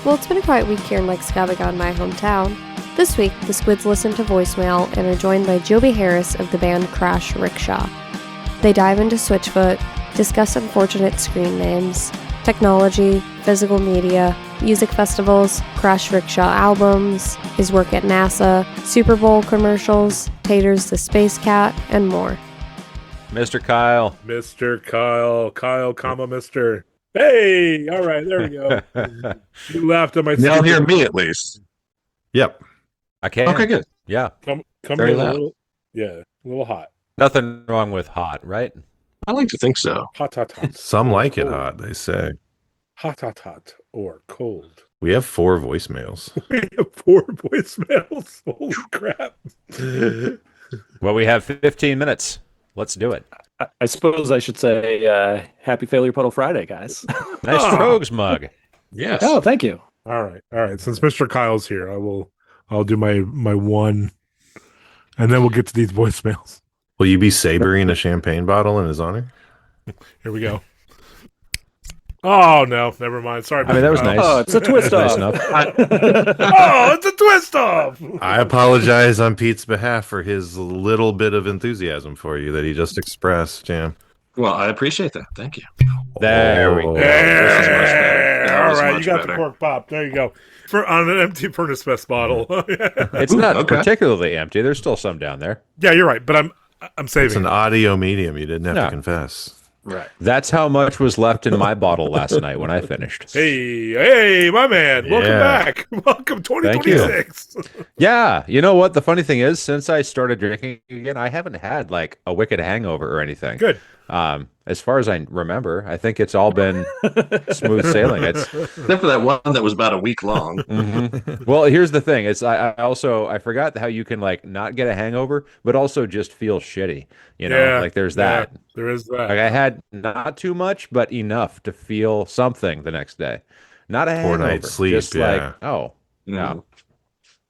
Well, it's been a quiet week here in Lake Scavagon, my hometown. This week, the Squids listen to voicemail and are joined by Joby Harris of the band Crash Rickshaw. They dive into Switchfoot, discuss unfortunate screen names, technology, physical media, music festivals, Crash Rickshaw albums, his work at NASA, Super Bowl commercials, Taters the Space Cat, and more. Mr. Kyle. Mr. Kyle, comma, Mr. Hey, all right, there we go. You laughed at my. They'll hear me at least. Yep, I can. Okay, good. Yeah, come Very in a loud. little, a little hot. nothing wrong with hot, right? I like to think so. Hot. Some like it Cold. hot, they say. Hot, or cold. We have 4 voicemails. We have 4 voicemails. Holy crap! Well, we have 15 minutes. Let's do it. I suppose I should say Happy Failure Puddle Friday, guys. Nice Trogs mug. Yes. Oh, thank you. All right. Since Mr. Kyle's here, I'll do my one, and then we'll get to these voicemails. Will you be sabering a champagne bottle in his honor? Here we go. Oh no, never mind. Sorry. I mean, that was Mr. nice. Kyle. Oh, it's a twist Nice off. enough. Oh, it's a twist off. I apologize on Pete's behalf for his little bit of enthusiasm for you that he just expressed, Jam. Well, I appreciate that. Thank you. There we go. This is much better. That All was right, much you got the better. cork pop. There you go. On an empty Furnace Fest bottle. It's not okay. particularly empty. There's still some down there. Yeah, you're right, but I'm It's saving. an audio medium. You didn't have Yeah. to confess. Right. That's how much was left in my bottle last night when I finished. Hey, my man. Welcome Yeah. back. Welcome Thank you. 2026. Yeah, you know what? The funny thing is, since I started drinking again, I haven't had like a wicked hangover or anything. Good. As far as I remember, I think it's all been smooth sailing. It's Except for that one that was about a week long. mhm. Well, here's the thing: it's I forgot how you can like not get a hangover, but also just feel shitty. You know, Yeah, like there's yeah, that. there is that. Like I had not too much, but enough to feel something the next day. Not a Poor hangover. night's sleep, Just yeah. like oh no.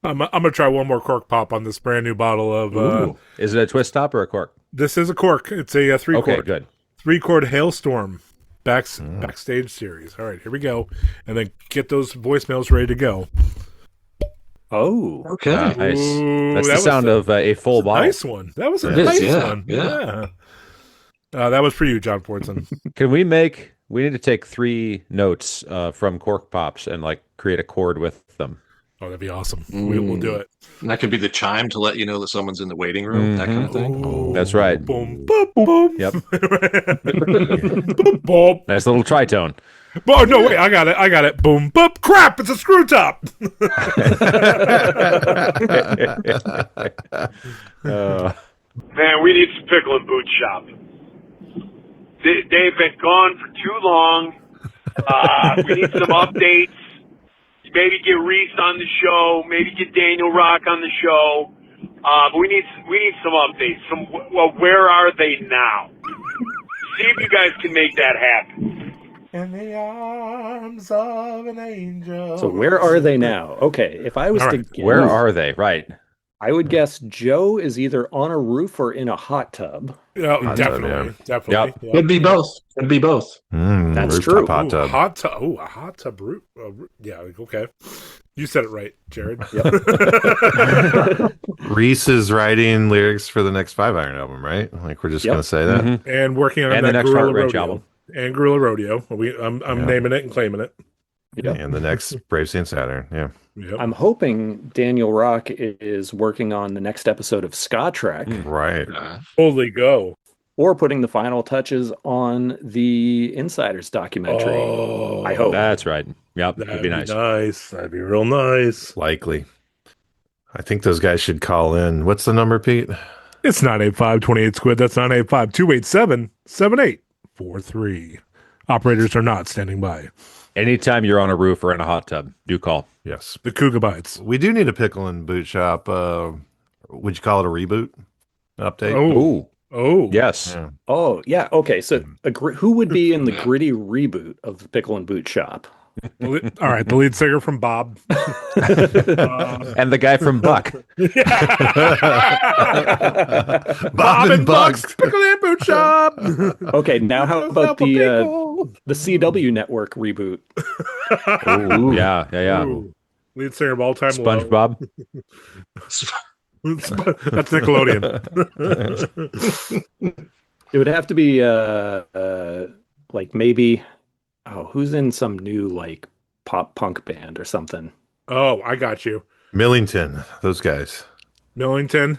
I'm going to try one more cork pop on this brand new bottle of. Ooh. Is it a twist top or a cork? This is a cork. It's a 3 Okay, quart. good. 3 quart Hailstorm backstage series. All right, here we go. And then get those voicemails ready to go. Oh. Okay. Nice. Ooh, That's that the was sound of a full a bottle. nice one. That was a It is, nice yeah, one. yeah. That was for you, John Fordson. Can we make? We need to take 3 notes from cork pops and like create a chord with them. Oh, that'd be awesome. We'll do it. And that could be the chime to let you know that someone's in the waiting room, that kind of thing. Ooh. That's right. Boom, boom, boom. Yep. Boom, boom. Nice little tritone. Oh, no, wait. I got it. Boom, boom. Crap, it's a screw top. Man, we need some pickle and boot shop. They've been gone for too long. We need some updates. Maybe get Reese on the show. Maybe get Daniel Rock on the show. But we need some updates. Where are they now? See if you guys can make that happen. In the arms of an angel. So where are they now? Okay, if I was All to right, guess, Where are they? Right. I would guess Joe is either on a roof or in a hot tub. Yeah, Hot tub, definitely. Definitely. Yeah. Could be both. Could be both. That's Rooftop true. hot Ooh, tub. hot tub. Ooh, a hot tub root. Yeah, okay. You said it right, Jared. Reese is writing lyrics for the next 5 Iron album, right? Like we're just Yep. gonna say that. Mhm. And working on And the that next Gorilla Heart Wrench Rodeo. album. And Gorilla Rodeo. I'm Yeah. naming it and claiming it. Yep. And the next Brave Saint Saturn. Yeah. Yep. I'm hoping Daniel Rock is working on the next episode of Ska Trek Right. Holy go. or putting the final touches on the Insiders documentary. Oh, I hope. That's right. Yep. That'd That'd be nice. That'd be real nice. Likely. I think those guys should call in. What's the number, Pete? It's 985-28 Squid. That's 985-287-7843. Operators are not standing by. Anytime you're on a roof or in a hot tub, do call. Yes. The Cougar Bites. We do need a pickle and boot shop. Would you call it a reboot? Update? Oh. Ooh. Yes. Oh, yeah. Okay. So who would be in the gritty reboot of the Pickle and Boot Shop? All right, the lead singer from Bob. And the guy from Buck. Bob and Buck's Buck. Pickle and Boot Shop. Okay, now how about the CW network reboot? Ooh, yeah. Ooh. Lead singer of All Time Low. SpongeBob. That's Nickelodeon. It would have to be like maybe who's in some new like pop punk band or something. Oh, I got you. Millington, those guys. Millington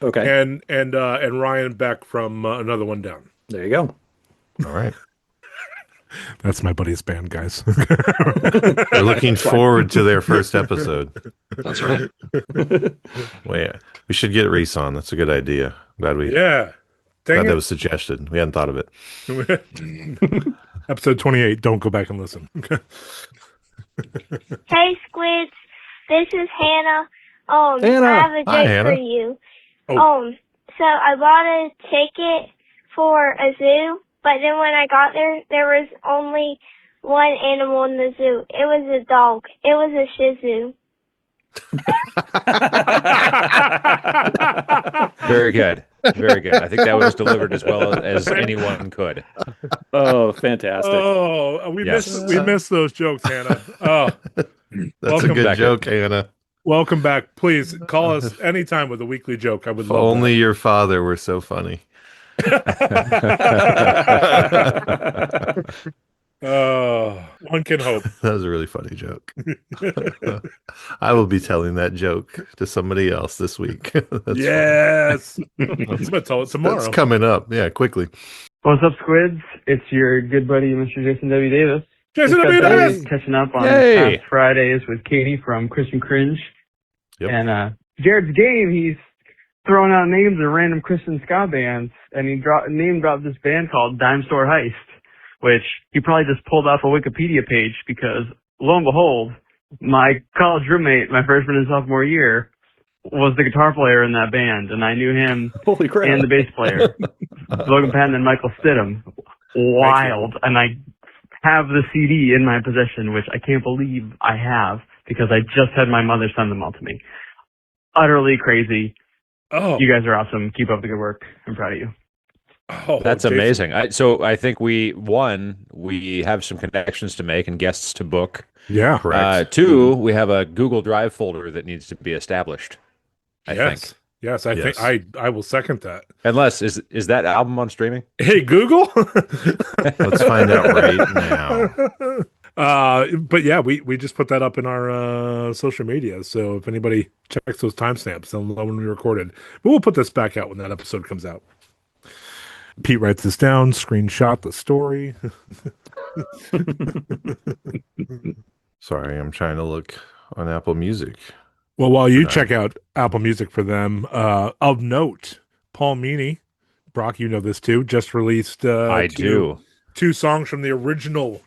Okay, and Ryan Beck from Another One Down. there you go. All right. That's my buddy's band, guys. We're looking forward to their first episode. That's right. Wait, we should get Reese on. That's a good idea. Glad Yeah. Dang glad that it. was suggested. We hadn't thought of it. Episode 28. Don't go back and listen. Hey, Squids. This is Hannah. Hannah. I have a Hi, joke Hannah. for you. Oh. So I bought a ticket for a zoo, but then when I got there, there was only one animal in the zoo. It was a dog. It was a Shih Tzu. Very good. Very good. I think that was delivered as well as anyone could. Oh, fantastic! Oh, we missed those jokes, Hannah. Oh, That's Welcome a good back. joke, Hannah. welcome back. Please call us anytime with a weekly joke. I would If love only your father were so funny. that. Oh, one can hope. That was a really funny joke. I will be telling that joke to somebody else this week. That's Yes. I'm going to tell it tomorrow. That's coming up. Yeah, quickly. What's up, Squids? It's your good buddy, Mr. Jason W. Davis. Jason Just W. got done Davis. catching up on Yay. past Fridays with Katie from Christian Cringe. Yep. And Jared's game, he's throwing out names of random Christian ska bands, and he name dropped this band called Dime Store Heist, which he probably just pulled off a Wikipedia page because, lo and behold, my college roommate, my freshman and sophomore year, was the guitar player in that band, and I knew him Holy crap! and the bass player, Logan Patton and Michael Stidham. Wild. And I have the CD in my possession, which I can't believe I have because I just had my mother send them all to me. Utterly crazy. Oh, You guys are awesome. Keep up the good work. I'm proud of you. That's Jason. amazing. So I think we have some connections to make and guests to book. Yeah. Correct. Two, we have a Google Drive folder that needs to be established. I Yes. think. Yes, I think I will second that. Unless is that album on streaming? Hey, Google. Let's find out right now. But yeah, we just put that up in our social media. So if anybody checks those timestamps, they'll know when we recorded. But we'll put this back out when that episode comes out. Pete writes this down, screenshot the story. Sorry, I'm trying to look on Apple Music. Well, while you check out Apple Music for them, of note, Paul Meany, Brock, you know this too, just released I do. two songs from the original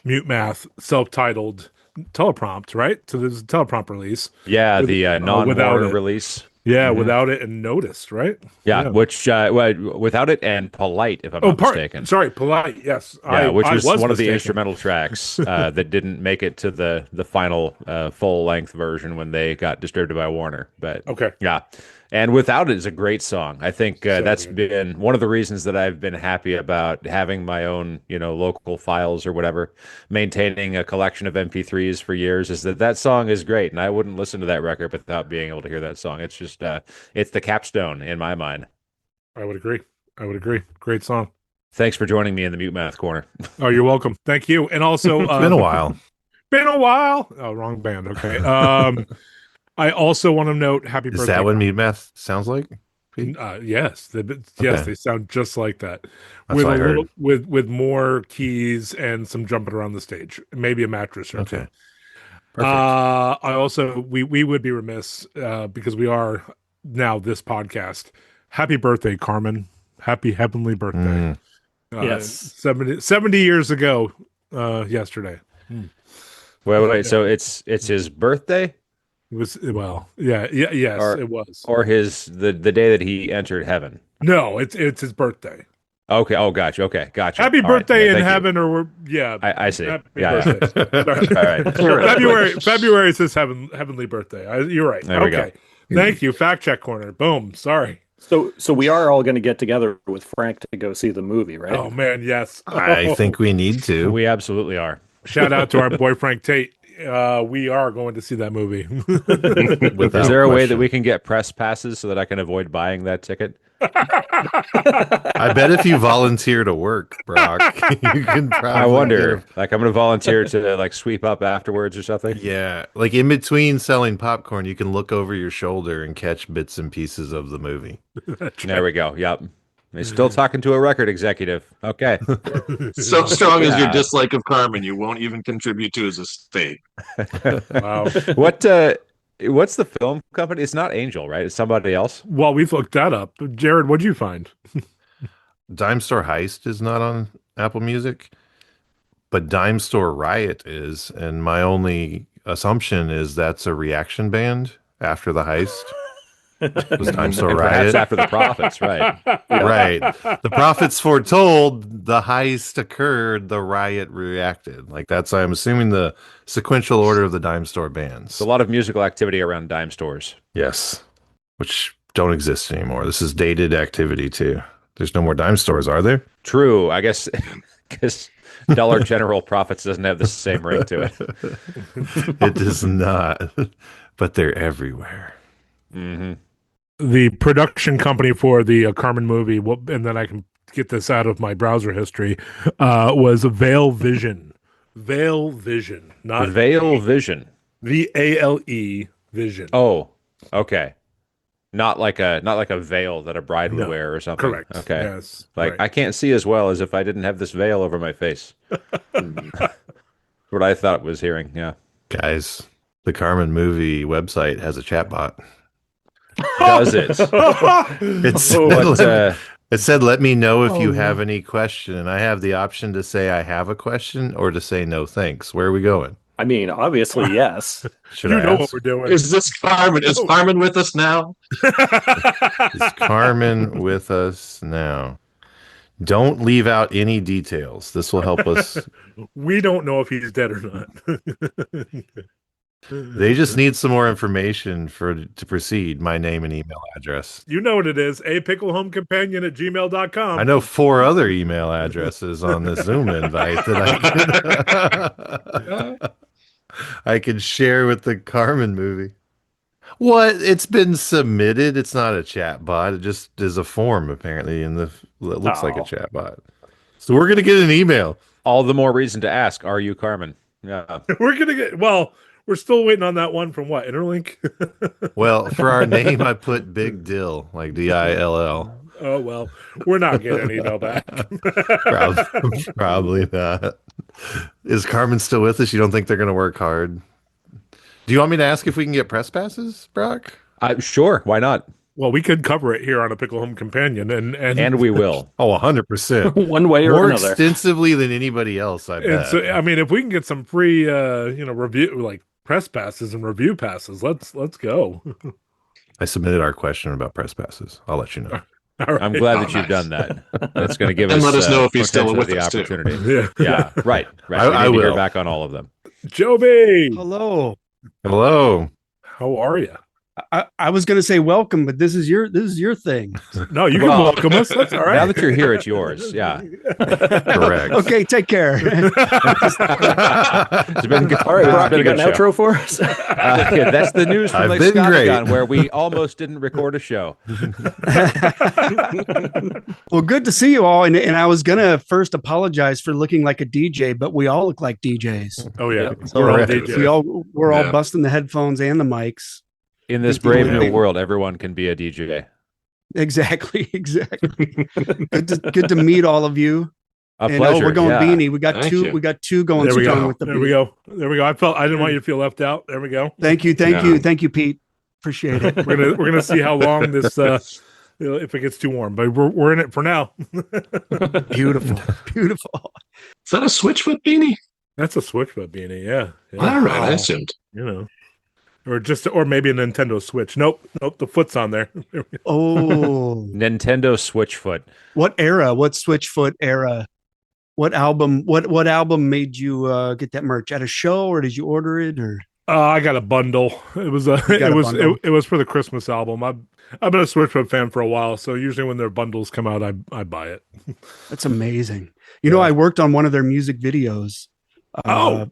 Mute Math self-titled teleprompt, right? So there's a teleprompt release. Yeah, With- the without non-Warner it. release. Yeah, Mhm. without it and noticed, right? Yeah, which without it and polite, if I'm not mistaken. Sorry, polite. Yes, Yeah, which was one of the mistaken. instrumental tracks that didn't make it to the final full length version when they got distributed by Warner. But Okay. yeah, and Without It is a great song. I think So that's good. been one of the reasons that I've been happy about having my own, local files or whatever, maintaining a collection of MP3s for years. Is that song is great, and I wouldn't listen to that record without being able to hear that song. It's just it's the capstone in my mind. I would agree. Great song. Thanks for joining me in the Mute Math Corner. Oh, you're welcome. Thank you. And also, It's been a while. Been a while. Oh, wrong band. Okay. I also want to note happy Is birthday. that what Meat Math sounds like? Pete? Yes, Okay. they sound just like that. That's with what I a heard. little, with more keys and some jumping around the stage, maybe a mattress or two. Okay. Perfect. I also we would be remiss because we are now this podcast. Happy birthday, Carmen! Happy heavenly birthday! Yes. 70 years ago yesterday. Wait. So it's his birthday, It was yes, Or- it was. or the day that he entered heaven. No, it's his birthday. Okay. Oh, gotcha. Okay, gotcha. Happy All right. birthday Yeah, in thank you. heaven, or yeah. I see. Happy Yeah. birthday. All right. February says heavenly birthday. You're right. There we go. Okay. Thank you. Fact check corner. Boom. Sorry. So we are all going to get together with Frank to go see the movie, right? Oh man, yes. I think we need to. We absolutely are. Shout out to our boy Frank Tate. We are going to see that movie. Is there a way that we can get press passes so that I can avoid buying that ticket? I bet if you volunteer to work, Brock, you can probably. I wonder. Like, I'm going to volunteer to like sweep up afterwards or something. Yeah, like in between selling popcorn, you can look over your shoulder and catch bits and pieces of the movie. There we go. Yep. He's still talking to a record executive. Okay. So strong is your dislike of Carmen, you won't even contribute to his estate. Wow. What's the film company? It's not Angel, right? It's somebody else. Well, we've looked that up. Jared, what'd you find? Dime Store Heist is not on Apple Music, but Dime Store Riot is, and my only assumption is that's a reaction band after the heist. Was Dime Store And Riot perhaps after the profits, right? Right. The prophets foretold the heist occurred, the riot reacted. Like that's, I'm assuming, the sequential order of the Dime Store bands. It's a lot of musical activity around dime stores. Yes. Which don't exist anymore. This is dated activity too. There's no more dime stores, are there? True, I guess, because Dollar General Profits doesn't have the same ring to it. It does not. But they're everywhere. Mm-hmm. The production company for the Carmen movie, and then I can get this out of my browser history, was Veil Vision. Veil Vision, not Veil Vision. VALE Vision. Oh, okay. Not like a veil that a bride would wear or something. Correct. Okay. Yes. Like right. I can't see as well as if I didn't have this veil over my face. What I thought was hearing. Yeah. Guys, the Carmen movie website has a chatbot. Does it? It said, let me know if you have any question. And I have the option to say I have a question or to say no thanks. Where are we going? I mean, obviously, yes. Should You I know ask? what we're doing. Is this Carmen? Is Carmen with us now? Is Carmen with us now? Don't leave out any details. This will help us. We don't know if he's dead or not. They just need some more information to proceed. My name and email address. You know what it is. apicklehomecompanionat@gmail.com. I know 4 other email addresses on this Zoom invite that I can share with the Carmen movie. What? It's been submitted. It's not a chat bot. It just is a form apparently, and it looks like a chat bot. So we're gonna get an email. All the more reason to ask, are you Carmen? Yeah. We're going to get, we're still waiting on that one from what? Interlink? Well, for our name, I put Big Dill, like DILL. Oh, well, we're not getting an email back. Probably not. Is Carmen still with us? You don't think they're going to work hard? Do you want me to ask if we can get press passes, Brock? Sure. Why not? Well, we could cover it here on a Pickle Home Companion, And we will. Oh, 100%. One way or More another. extensively than anybody else, I bet. And so, I mean, if we can get some free, review, like press passes and review passes, let's go. I submitted our question about press passes. I'll let you know. All right. I'm glad that you've done that. That's going to give us And let us know if he's still potentially with the us, too. opportunity. Yeah. Yeah, right. I We need to hear will. back on all of them. Joby, Hello. Hello. how are you? I was going to say welcome, but this is your thing. No, you can Well, welcome us. That's all right. Now that you're here, it's yours. Yeah. Correct. Okay, take care. It's been good. All right, It's Brock, been you a got good an show. outro for us? Yeah, that's the news from I've Lake been great. Scottigan, where we almost didn't record a show. Well, good to see you all. And I was going to first apologize for looking like a DJ, but we all look like DJs. Oh, yeah. Yeah. We're all Correct. DJs. We're all Yeah. busting the headphones and the mics. In this brave new world, everyone can be a DJ. Exactly. Good to meet all of you. A And pleasure. we're going yeah. beanie. We got Thank two. you. We got two going There we strong go. with the There we beat. go. There we go. I didn't want you to feel left out. There we go. Thank you. Yeah. Thank you, Pete. Appreciate it. We're gonna see how long this if it gets too warm, but we're in it for now. Beautiful. Beautiful. Is that a Switchfoot beanie? That's a Switchfoot beanie, yeah. All right, I assumed. You know, or maybe a Nintendo Switch. Nope, the foot's on there. Oh, Nintendo Switch foot. what era? What Switchfoot era? What album? What album made you get that merch at a show, or did you order it? Or I got a bundle. It was it was for the Christmas album. I've been a Switchfoot fan for a while, so usually when their bundles come out, I buy it. that's amazing. You know, I worked on one of their music videos. And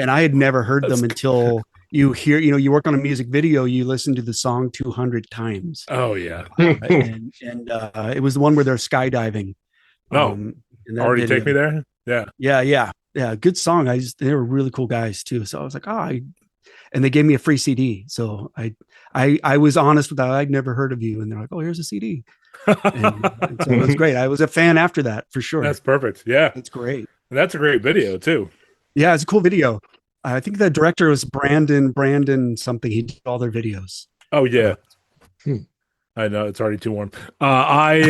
I had never heard them until you hear, you work on a music video, you listen to the song 200 times. Oh yeah. And it was the one where they're skydiving. Already video. Take Me There. Yeah. Good song. They were really cool guys too. So I was like, and they gave me a free CD. So I was honest with that. I'd never heard of you. And they're like, oh, here's a CD. and so it was great. I was a fan after that for sure. That's perfect. Yeah. That's great. And that's a great video too. Yeah, it's a cool video. I think the director was Brandon something. He did all their videos. Oh yeah. I know it's already too warm. I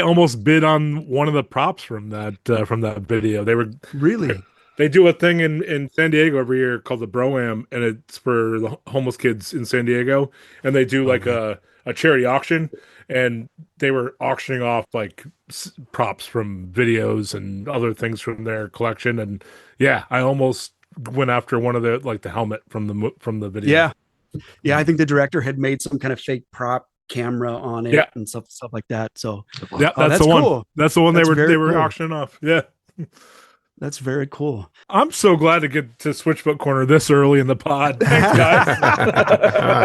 almost bid on one of the props from that video. They were really. They do a thing in San Diego every year called the Bro-Am, and it's for the homeless kids in San Diego. And they do like a charity auction, and they were auctioning off like props from videos and other things from their collection. And yeah, I almost went after one of the helmet from the video. Yeah. I think the director had made some kind of fake prop camera on it and stuff like that. So yeah, that's the one. Cool. That's the one they were auctioning off. Yeah. That's very cool. I'm so glad to get to Switchfoot Corner this early in the pod. Thanks, guys.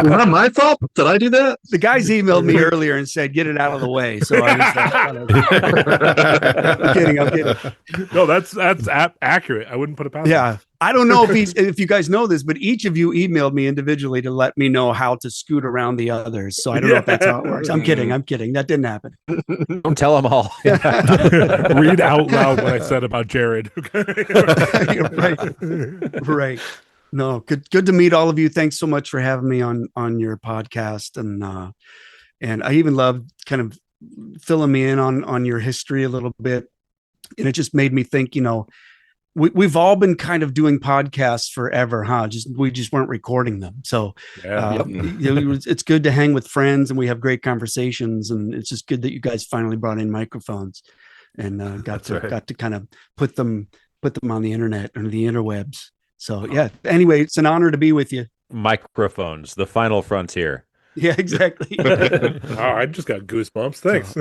Was that my fault? Did I do that? The guys emailed me earlier and said, get it out of the way. So I was I'm kidding. No, that's accurate. I wouldn't put it past him. I don't know if you guys know this, but each of you emailed me individually to let me know how to scoot around the others. So I don't know if that's how it works. I'm kidding. That didn't happen. Don't tell them all. Read out loud what I said about Jared. Right. No, good to meet all of you. Thanks so much for having me on your podcast. And I even love kind of filling me in on your history a little bit. And it just made me think, we've all been kind of doing podcasts forever, huh? We just weren't recording them. So it's good to hang with friends, and we have great conversations. And it's just good that you guys finally brought in microphones and got to kind of put them on the internet or the interwebs. So yeah. Anyway, it's an honor to be with you. Microphones, the final frontier. Yeah, exactly. I just got goosebumps. Thanks.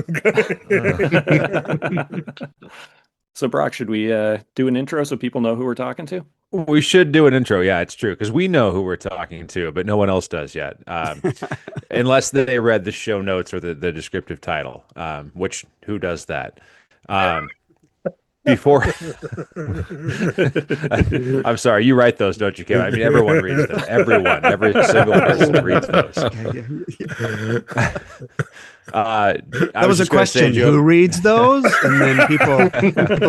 So, Brock, should we do an intro so people know who we're talking to? We should do an intro. Yeah, it's true, because we know who we're talking to, but no one else does yet, unless they read the show notes or the descriptive title, which who does that? Before, I'm sorry, you write those, don't you, Kevin? I mean, everyone reads them. Every single person reads those. That was a question. Who reads those? And then people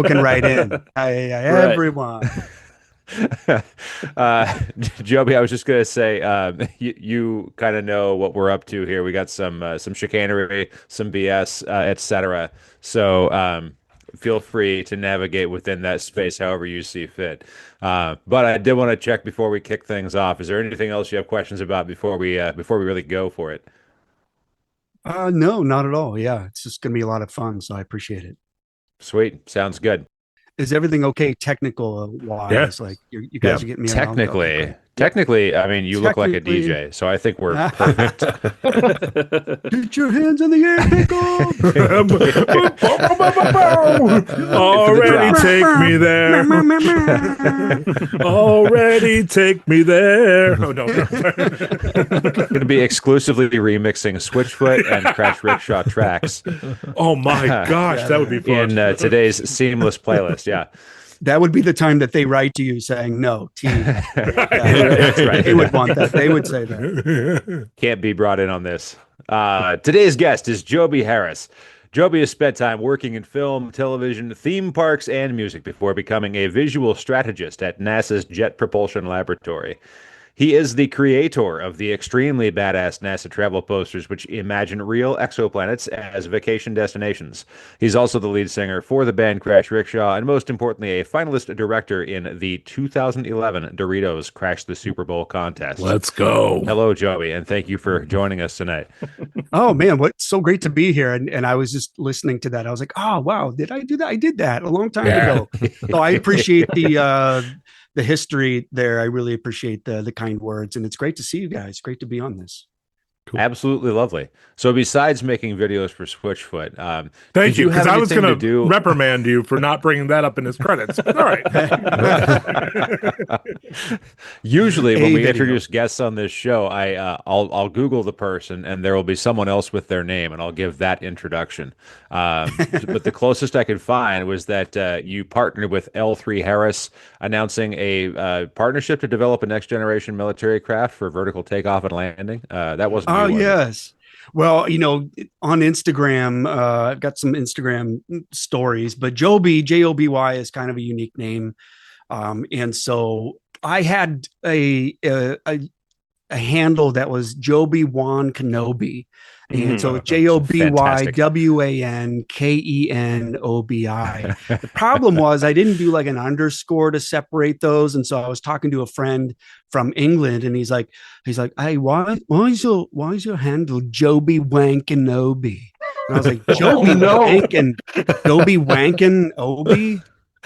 can write in. Everyone. Joby, I was just going to say, you kind of know what we're up to here. We got some chicanery, some BS, etc. So feel free to navigate within that space however you see fit. But I did want to check before we kick things off. Is there anything else you have questions about before we really go for it? No, not at all. Yeah, it's just going to be a lot of fun, so I appreciate it. Sweet. Sounds good. Is everything okay technical wise? Yes. Like you guys are getting me Technically, I mean, you look like a DJ, so I think we're perfect. Get your hands in the air, pickle. Already take me there. Already take me there. Oh no. Going to be exclusively remixing Switchfoot and Crash Rickshaw tracks. Oh my gosh, that would be fun. In today's seamless playlist, yeah. That would be the time that they write to you saying no. That's right. They would want that. They would say that. Can't be brought in on this. Today's guest is Joby Harris. Joby has spent time working in film, television, theme parks, and music before becoming a visual strategist at NASA's Jet Propulsion Laboratory. He is the creator of the extremely badass NASA travel posters, which imagine real exoplanets as vacation destinations. He's also the lead singer for the band Crash Rickshaw, and most importantly, a finalist director in the 2011 Doritos Crash the Super Bowl contest. Let's go. Hello, Joey, and thank you for joining us tonight. Oh man, what so great to be here. And I was just listening to that. I was like, oh wow, did I do that? I did that a long time ago. So I appreciate the history there. I really appreciate the kind words, and it's great to see you guys. Great to be on this. Cool. Absolutely lovely. So besides making videos for Switchfoot, thank you, because I was going to reprimand you for not bringing that up in his credits. All right. Usually, when we introduce guests on this show, I'll Google the person, and there will be someone else with their name, and I'll give that introduction. But the closest I could find was that you partnered with L3Harris, announcing a partnership to develop a next generation military craft for vertical takeoff and landing. That wasn't. Oh, yes. Well, you know, on Instagram, I've got some Instagram stories, but Joby, Joby is kind of a unique name. And so I had a handle that was Joby Wan Kenobi. And so JOBYWANKENOBI. The problem was I didn't do like an underscore to separate those. And so I was talking to a friend from England, and he's like, hey, why is your handle Joby Wankenobi? And I was like, Joby Wankin, Joby Wankin Obi?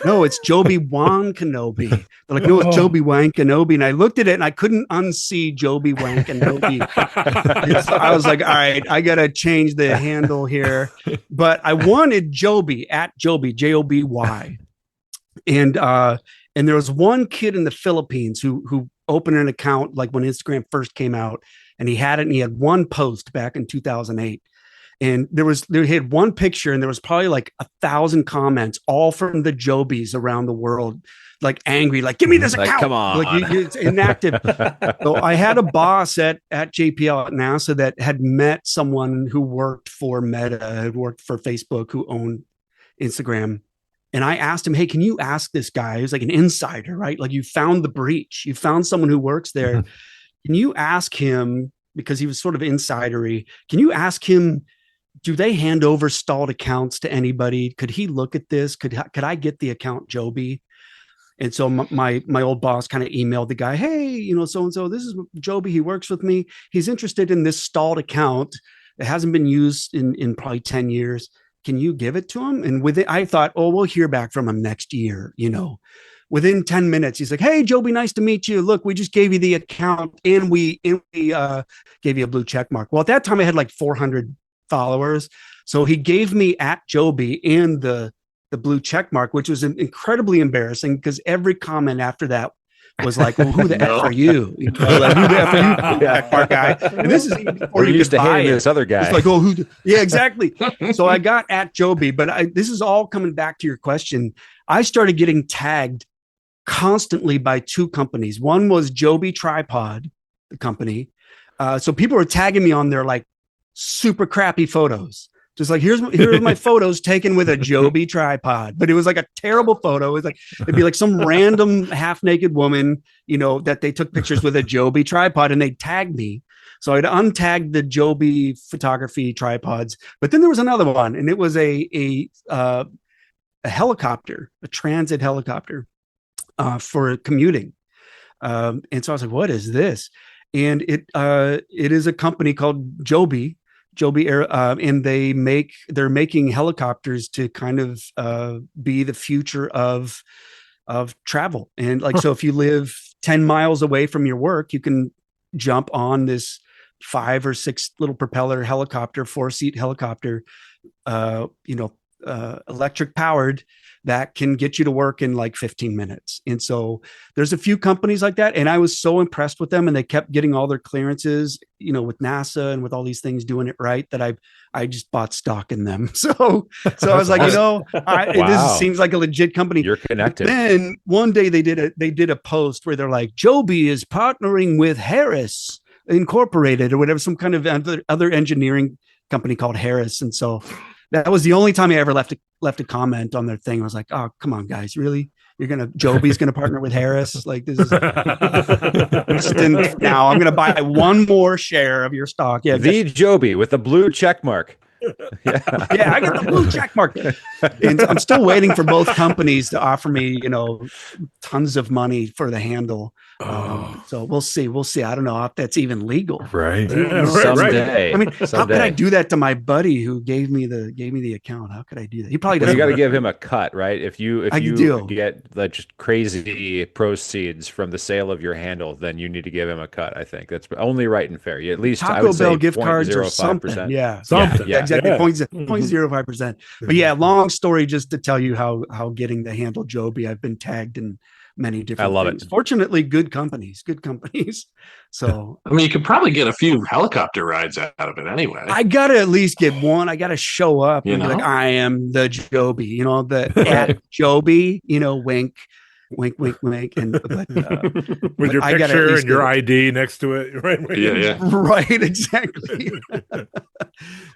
No, it's Joby Wan Kenobi. They're like, no, it's Joby Wan Kenobi. And I looked at it and I couldn't unsee Joby Wan Kenobi. So I was like, all right, I got to change the handle here. But I wanted Joby at Joby, Joby. And there was one kid in the Philippines who opened an account like when Instagram first came out, and he had it, and he had one post back in 2008. And they had one picture, and there was probably like 1,000 comments, all from the Jobies around the world, like angry, like, give me this account. Like, come on. Like, it's inactive. So I had a boss at JPL at NASA that had met someone who worked for Meta, had worked for Facebook, who owned Instagram. And I asked him, hey, can you ask this guy who's like an insider, right? Like, you found the breach. You found someone who works there. Can you ask him, because he was sort of insidery, can you ask him, do they hand over stalled accounts to anybody? Could he look at this? Could I get the account Joby? And so my old boss kind of emailed the guy, hey, you know, so-and-so, this is Joby. He works with me. He's interested in this stalled account. It hasn't been used in probably 10 years. Can you give it to him? And with it, I thought, oh, we'll hear back from him next year. You know, within 10 minutes, he's like, hey, Joby, nice to meet you. Look, we just gave you the account, and we gave you a blue check mark. Well, at that time I had like 400 followers. So he gave me at Joby and the blue check mark, which was incredibly embarrassing because every comment after that was like, well, who the F are you? Like, who the F are you, check mark guy? And this is even before you used to hate this other guy. It's like, oh, who? Yeah, exactly. So I got at Joby, but this is all coming back to your question. I started getting tagged constantly by two companies. One was Joby Tripod, the company. So people were tagging me on their like super crappy photos. Just like, here's my photos taken with a Joby tripod, but it was like a terrible photo. It was like, it'd be like some random half naked woman, you know, that they took pictures with a Joby tripod, and they tagged me. So I'd untagged the Joby photography tripods, but then there was another one, and it was a helicopter, a transit helicopter for commuting. And so I was like, what is this? And it is a company called Joby Air, and they're making helicopters to kind of be the future of travel. And like, so if you live 10 miles away from your work, you can jump on this 5 or 6 little propeller helicopter, 4-seat helicopter, electric powered, that can get you to work in like 15 minutes. And so there's a few companies like that. And I was so impressed with them, and they kept getting all their clearances, you know, with NASA and with all these things doing it right, that I just bought stock in them. So I was like, you know, this seems like a legit company. You're connected. But then one day they did a post where they're like, Joby is partnering with Harris Incorporated or whatever, some kind of other engineering company called Harris. And so that was the only time I ever left a comment on their thing. I was like, oh, come on, guys, really? Joby's gonna partner with Harris? Like, this is instant. Now I'm gonna buy one more share of your stock. Yeah, the Joby with the blue check mark. Yeah, I got the blue check mark. And I'm still waiting for both companies to offer me, tons of money for the handle. So we'll see. I don't know if that's even legal. Right. Yeah, Someday. I mean, Someday. how could I do that to my buddy who gave me the account? How could I do that? He probably Well, doesn't. you got to give him a cut, right? If you do. get just crazy proceeds from the sale of your handle, then you need to give him a cut. I think that's only right and fair. You at least I Taco would Bell say gift cards or 0.05%. something. Yeah, something. Yeah. Exactly. Yeah. 0.05%. But yeah, long story just to tell you how getting the handle Joby, I've been tagged in many different I love things. it. Fortunately, good companies. So I mean, you could probably get a few helicopter rides out of it anyway. I gotta at least get one. I gotta show up and be know? like, I am the Joby, the at Joby, wink, wink, wink, wink. And With your I gotta at picture least and your get ID next to it. Right. Yeah. right, exactly.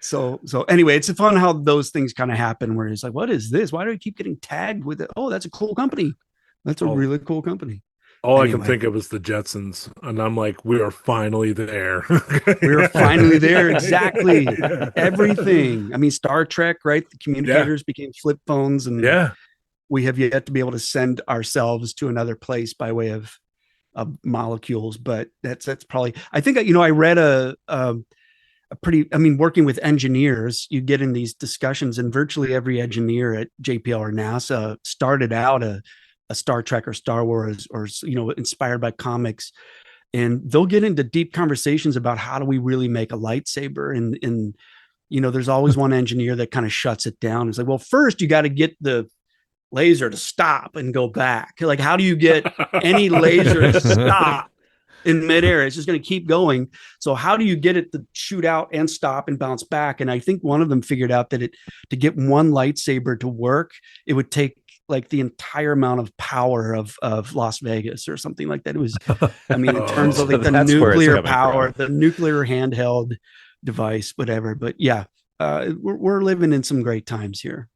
So anyway, it's fun how those things kind of happen where it's like, what is this? Why do I keep getting tagged with it? Oh, that's a cool company. That's a really cool company. All Anyway. I can think of is the Jetsons, and I'm like, we are finally there. We're finally there. Exactly. Yeah. Everything. I mean, Star Trek, right? The communicators became flip phones, and we have yet to be able to send ourselves to another place by way of molecules. But that's probably. I think I read a pretty. I mean, working with engineers, you get in these discussions, and virtually every engineer at JPL or NASA started out a Star Trek or Star Wars or inspired by comics, and they'll get into deep conversations about how do we really make a lightsaber, and there's always one engineer that kind of shuts it down. It's like, well, first you got to get the laser to stop and go back. Like, how do you get any laser to stop in midair? It's just going to keep going. So how do you get it to shoot out and stop and bounce back? And I think one of them figured out that to get one lightsaber to work, it would take like the entire amount of power of Las Vegas or something like that. It was, I mean, in terms of like the nuclear power, the nuclear handheld device, whatever. But yeah, we're living in some great times here,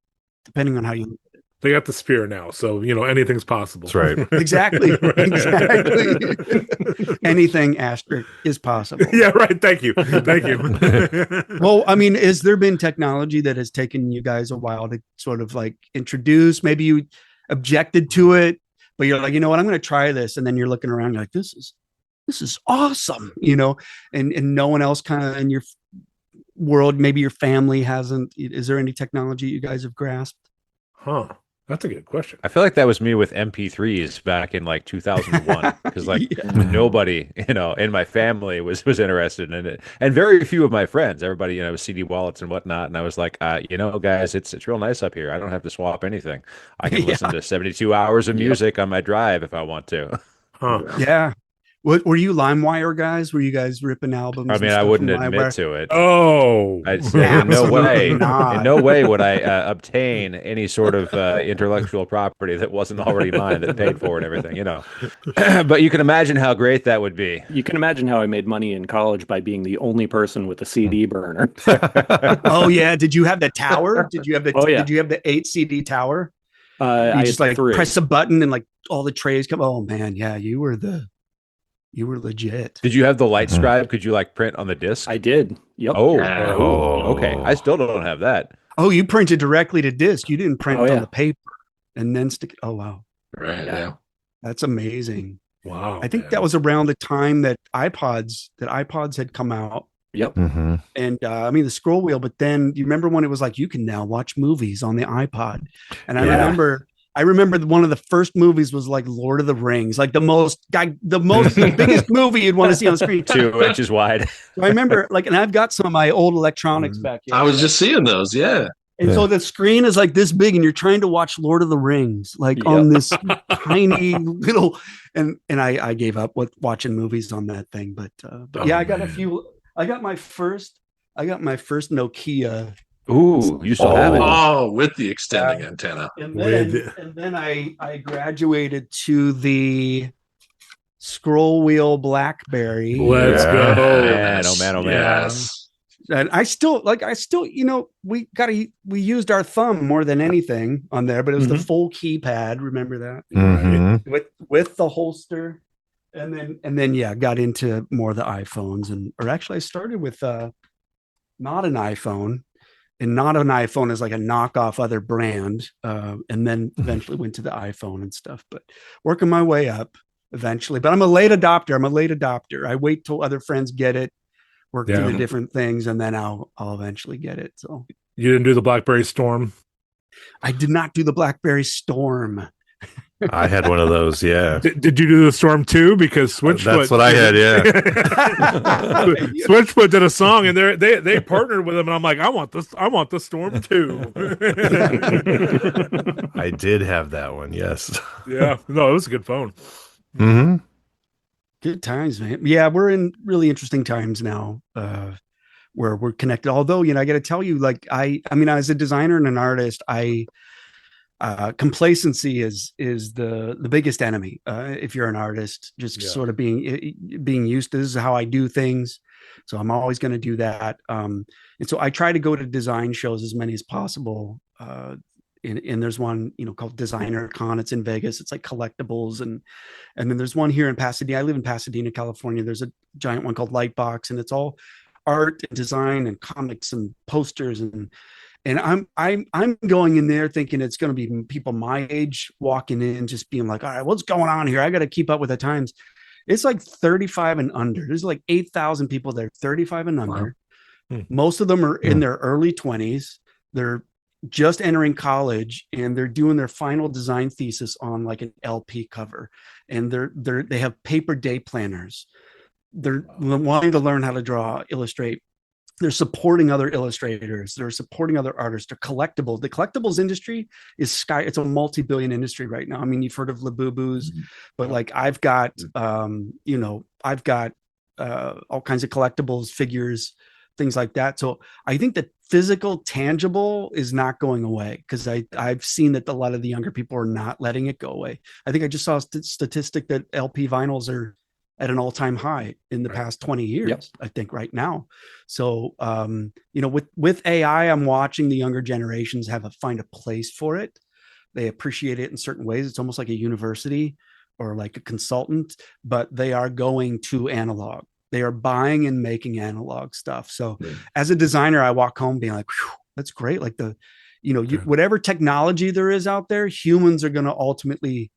depending on how you look at it. They got the spear now, so anything's possible. That's right. Exactly. Exactly. Anything asterisk is possible. Yeah, right. Thank you. Well, I mean, has there been technology that has taken you guys a while to sort of like introduce? Maybe you objected to it, but you're like, you know what, I'm going to try this, and then you're looking around, you're like, this is awesome, and no one else kind of in your world, maybe your family hasn't. Is there any technology you guys have grasped? Huh. That's a good question. I feel like that was me with MP3s back in like 2001 because nobody, in my family was interested in it, and very few of my friends. Everybody, CD wallets and whatnot, and I was like, guys, it's real nice up here. I don't have to swap anything. I can listen to 72 hours of music on my drive if I want to. Huh. Yeah. What were you LimeWire guys? Were you guys ripping albums? I mean, I wouldn't admit to it. Oh, in no way would I obtain any sort of intellectual property that wasn't already mine, that paid for it and everything, But you can imagine how great that would be. You can imagine how I made money in college by being the only person with a CD burner. Oh yeah, did you have the tower? Did you have the? Oh, yeah. Did you have the 8 CD tower? I just had 3. press a button and like all the trays come. Oh man, yeah, you were legit. Did you have the light scribe? Could you print on the disc? I did. Yep. Oh, okay. I still don't have that. Oh, you printed directly to disc. You didn't print yeah. on the paper and then stick it. Oh wow. Right. Yeah. That's amazing. Wow. I think that was around the time that iPods had come out. Yep. Mm-hmm. And I mean the scroll wheel, but then you remember when it was like you can now watch movies on the iPod. And I remember one of the first movies was like Lord of the Rings, like the biggest movie you'd want to see on the screen. 2 inches wide. So I remember and I've got some of my old electronics back here. I was just seeing those. Yeah. And so the screen is like this big and you're trying to watch Lord of the Rings, on this tiny little, and I gave up with watching movies on that thing. But I got I got my first Nokia. Ooh, you still have it. Oh, with the extending antenna. And then I graduated to the scroll wheel BlackBerry. Let's go. Man, oh man. Yes. And I still, we used our thumb more than anything on there, but it was the full keypad. Remember that? Mhm. With the holster. And then yeah, got into more of the iPhones, or actually I started with not an iPhone, and not an iPhone is like a knockoff other brand, and then eventually went to the iPhone and stuff, but working my way up eventually. But I'm a late adopter. I wait till other friends get it, work through the different things, and then I'll eventually get it. So you didn't do the BlackBerry Storm? I did not do the BlackBerry Storm. I had one of those. Yeah. Did you do the Storm 2? Because Switchfoot. That's what I had. Yeah. Switchfoot did a song, and they partnered with them, and I'm like, I want the Storm 2. I did have that one. Yes. Yeah. No, it was a good phone. Mm-hmm. Good times, man. Yeah, we're in really interesting times now, where we're connected. Although, I got to tell you, like, I mean, as a designer and an artist, complacency is the biggest enemy. If you're an artist, just sort of being used to, this is how I do things, so I'm always going to do that. And so I try to go to design shows, as many as possible. And there's one, called Designer Con. It's in Vegas. It's like collectibles, and then there's one here in Pasadena. I live in Pasadena, California. There's a giant one called Lightbox, and it's all art and design and comics and posters, and I'm going in there thinking it's going to be people my age walking in, just being like, all right, what's going on here? I got to keep up with the times. It's like 35 and under. There's like 8,000 people there, 35 and under. Wow. Most of them are in their early 20s. They're just entering college, and they're doing their final design thesis on like an LP cover. And they have paper day planners. They're wanting to learn how to draw, illustrate. They're supporting other illustrators. They're supporting other artists. They're collectibles. The collectibles industry is it's a multi-billion industry right now. I mean, you've heard of Labubus, but like I've got all kinds of collectibles, figures, things like that. So I think that physical, tangible is not going away, because I've seen that a lot of the younger people are not letting it go away. I think I just saw a statistic that LP vinyls are at an all-time high in the past 20 years, I think right now. So, with AI, I'm watching the younger generations find a place for it. They appreciate it in certain ways. It's almost like a university or like a consultant, but they are going to analog. They are buying and making analog stuff. So as a designer, I walk home being like, that's great. Like whatever technology there is out there, humans are going to ultimately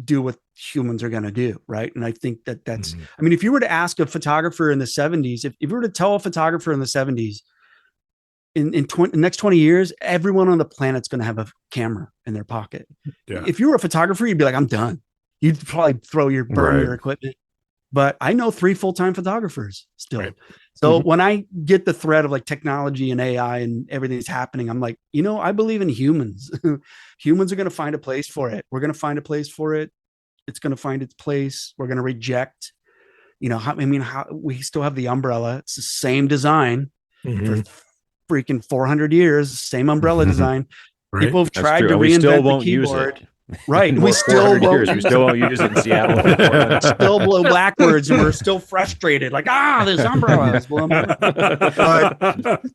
do what humans are going to do, right? And I think that's I mean, if you were to ask a photographer in the 70s, if you were to tell a photographer in the 70s, in the next 20 years, everyone on the planet's going to have a camera in their pocket. If you were a photographer, you'd be like, I'm done. You'd probably burn your equipment. But I know 3 full-time photographers still. So when I get the thread of like technology and AI and everything that's happening, I'm like, I believe in humans. Humans are going to find a place for it. We're going to find a place for it. It's going to find its place. We're going to reject, how we still have the umbrella. It's the same design for freaking 400 years, same umbrella design. People have tried to reinvent the keyboard. Right. We still won't use it in Seattle. Still blow backwards, and we're still frustrated. Like, this umbrella is blowing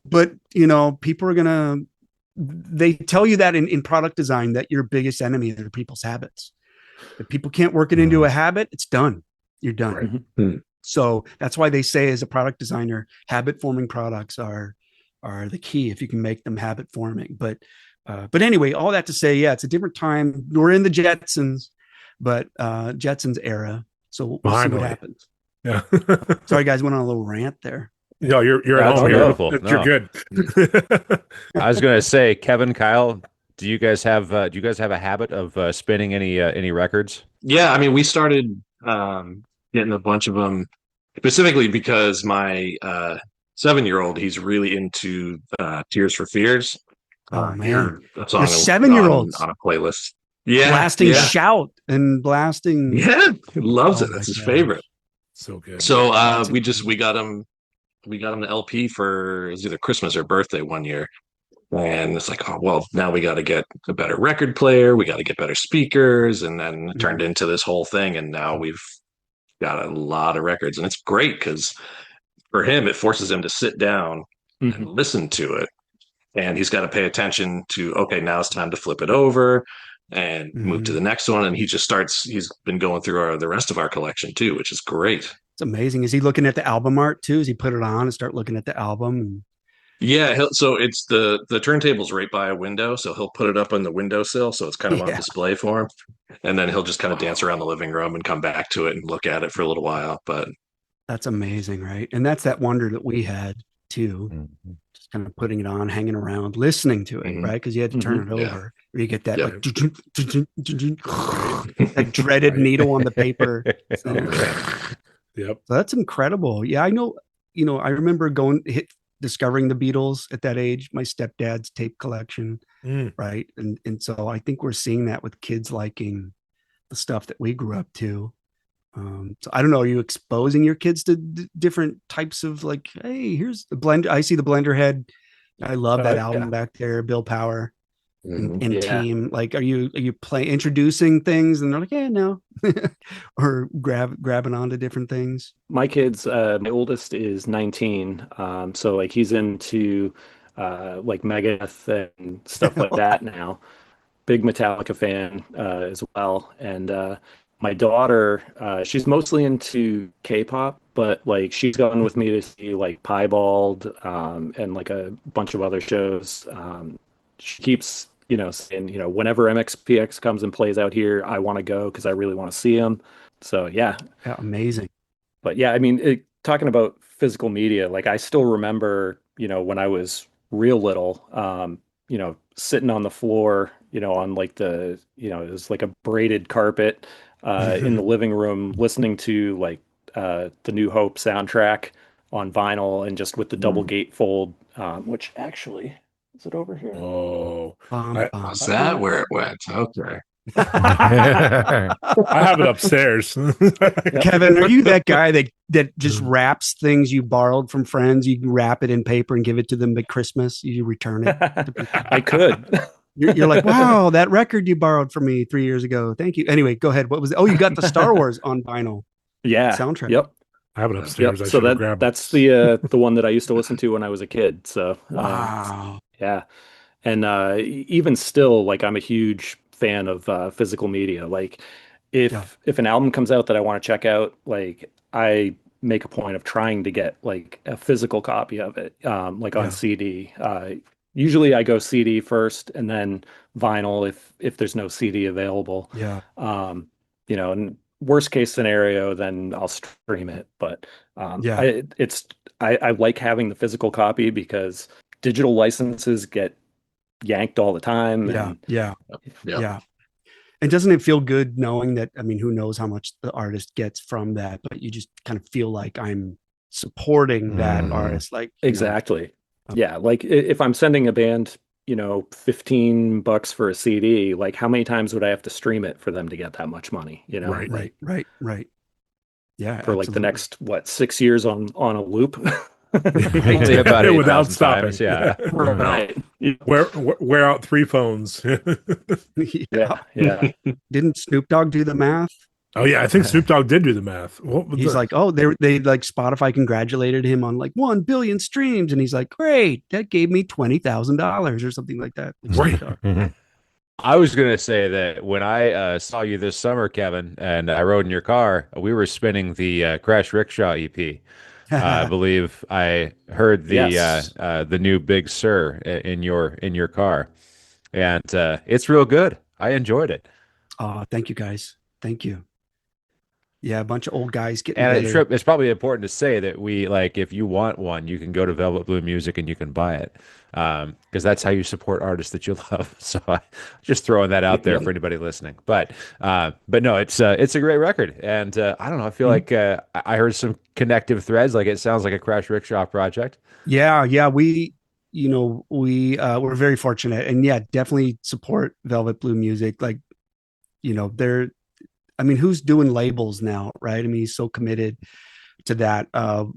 but people are they tell you that in product design, that your biggest enemy are people's habits. If people can't work it into a habit, it's done. You're done. So that's why they say, as a product designer, habit forming products are the key, if you can make them habit forming. But anyway, all that to say, it's a different time. We're in the Jetsons, but Jetsons era. So we'll see what happens. Yeah. Sorry, guys, went on a little rant there. No, you're at home. You're good. I was going to say, Kevin, Kyle, do you guys have a habit of spinning any records? Yeah, I mean, we started getting a bunch of them specifically because my 7-year-old, he's really into Tears for Fears. Oh man, that's on 7-year-olds on a playlist. Yeah, blasting Shout and blasting. Yeah, he loves it. That's his favorite. So good. So we got him the LP for, it was either Christmas or birthday one year, and it's like, oh well, now we got to get a better record player, we got to get better speakers, and then it turned into this whole thing, and now we've got a lot of records, and it's great because for him, it forces him to sit down and listen to it. And he's got to pay attention to, okay, now it's time to flip it over and move to the next one. And he's been going through the rest of our collection too, which is great. It's amazing. Is he looking at the album art too? Does he put it on and start looking at the album? Yeah, so it's the turntable's right by a window, so he'll put it up on the windowsill, so it's kind of on display for him, and then he'll just kind of dance around the living room and come back to it and look at it for a little while. But that's amazing, right? And that's that wonder that we had too, just kind of putting it on, hanging around, listening to it, right? Because you had to turn it over, or you get that like that dreaded needle on the paper. So, Yep, so that's incredible. Yeah, I know. I remember discovering the Beatles at that age, my stepdad's tape collection, right? And so I think we're seeing that with kids liking the stuff that we grew up to. So I don't know, are you exposing your kids to different types of like, hey, here's the blend. I see the Blender Head. I love that album back there, Bill Power and team. Like, are you introducing things and they're like, yeah, no, or grabbing onto different things? My kids, my oldest is 19, so like he's into like Megadeth and stuff like that now. Big Metallica fan as well, and my daughter, she's mostly into K-pop, but like she's gone with me to see like Piebald and like a bunch of other shows. She keeps saying, whenever MXPX comes and plays out here, I want to go because I really want to see him. So yeah, amazing. But yeah, I mean, talking about physical media, like I still remember, when I was real little, sitting on the floor, on like it was like a braided carpet in the living room, listening to like the New Hope soundtrack on vinyl and just with the double gatefold, which actually, is it over here? Oh, is that where it went? Okay. I have it upstairs. Kevin, are you that guy that just wraps things you borrowed from friends? You wrap it in paper and give it to them at Christmas. You return it. I could. You're like, wow, that record you borrowed from me 3 years ago. Thank you. Anyway, go ahead. What was it? Oh, you got the Star Wars on vinyl. Yeah. Soundtrack. Yep. I have it upstairs. Yep. So that's the one that I used to listen to when I was a kid. So wow. Yeah. And even still, like I'm a huge fan of physical media. Like if an album comes out that I want to check out, like I make a point of trying to get like a physical copy of it, like on CD. Usually I go CD first and then vinyl if there's no CD available. Yeah. And worst case scenario, then I'll stream it. But I like having the physical copy because digital licenses get yanked all the time. Yeah. And doesn't it feel good knowing that, I mean, who knows how much the artist gets from that, but you just kind of feel like I'm supporting that artist. Like exactly. Yeah. Like if I'm sending a band, $15 for a CD, like how many times would I have to stream it for them to get that much money? Right. Yeah. For like the next 6 years on a loop. About without stopping. Times, yeah. Right. Wear out 3 phones. Yeah. Didn't Snoop Dogg do the math? Oh yeah, I think Snoop Dogg did do the math. He's like, oh, they like Spotify congratulated him on like 1 billion streams, and he's like, great, that gave me $20,000 or something like that. Right. I was going to say that when I saw you this summer, Kevin, and I rode in your car, we were spinning the Crash Rickshaw EP. I believe I heard the new Big Sur in your car, and it's real good. I enjoyed it. Oh, thank you guys. Thank you. Yeah, a bunch of old guys getting and together. it's probably important to say that we if you want one, you can go to Velvet Blue Music and you can buy it because that's how you support artists that you love. So just throwing that out there for anybody listening. But no, it's a great record, and I don't know. I feel like I heard some connective threads. Like it sounds like a Crash Rickshaw project. Yeah, we're very fortunate, and definitely support Velvet Blue Music. Like, they're. I mean, who's doing labels now, right? I mean, he's so committed to that. I've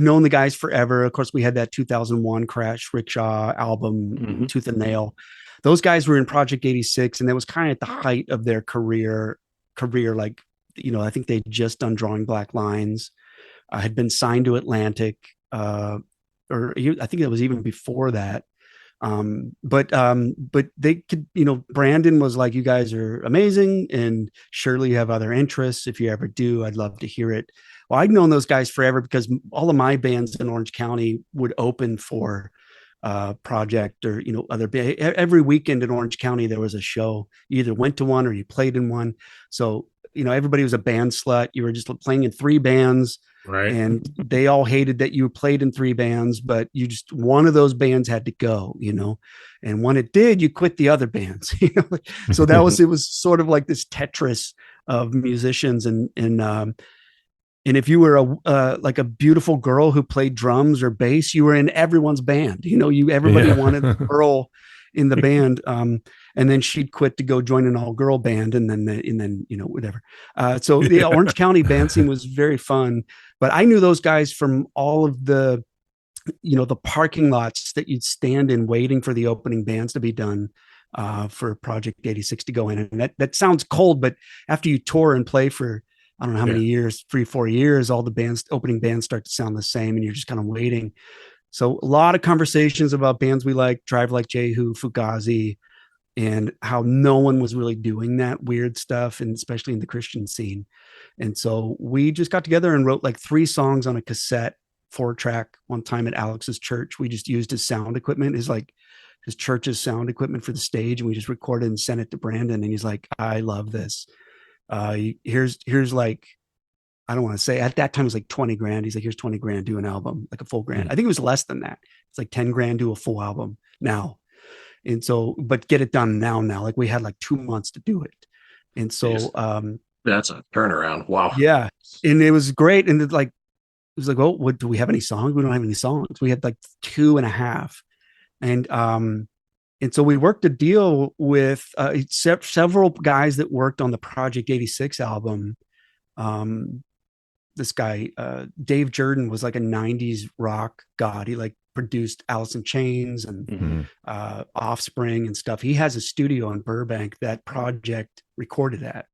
known the guys forever. Of course, we had that 2001 Crash Rickshaw album, Tooth and Nail. Those guys were in Project 86, and that was kind of at the height of their career. Like, I think they'd just done Drawing Black Lines. had been signed to Atlantic, I think it was even before that. But they could, Brandon was like, you guys are amazing, and surely you have other interests. If you ever do, I'd love to hear it. Well, I'd known those guys forever because all of my bands in Orange County would open for Project or other every weekend in Orange County there was a show. You either went to one or you played in one. So everybody was a band slut. You were just playing in 3 bands. Right. And they all hated that you played in 3 bands, but one of those bands had to go, and when it did, you quit the other bands. So it was sort of like this Tetris of musicians. And if you were like a beautiful girl who played drums or bass, you were in everyone's band. Everybody wanted a girl in the band. And then she'd quit to go join an all-girl band, and then whatever. So the Orange County band scene was very fun. But I knew those guys from all of the, the parking lots that you'd stand in waiting for the opening bands to be done for Project 86 to go in. And that sounds cold, but after you tour and play for, I don't know how many years, 3-4 years, all the opening bands start to sound the same, and you're just kind of waiting. So a lot of conversations about bands we like, Drive Like Jehu, Fugazi, and how no one was really doing that weird stuff, and especially in the Christian scene. And so we just got together and wrote like 3 songs on a cassette, 4-track, one time at Alex's church. We just used his sound equipment, his church's sound equipment for the stage, and we just recorded and sent it to Brandon. And he's like, I love this. Here's like, I don't want to say, at that time it was like 20 grand. He's like, here's 20 grand, do an album, like a full grand. I think it was less than that. It's like 10 grand, do a full album now. And so, but get it done now. Like we had like 2 months to do it. And so, that's a turnaround. Wow. Yeah. And it was great. And it was like, oh, do we have any songs? We don't have any songs. We had like 2.5. And so we worked a deal with several guys that worked on the Project 86 album. This guy, Dave Jordan, was like a 90s rock god. He produced Alice in Chains and Offspring and stuff. He has a studio in Burbank that Project recorded at.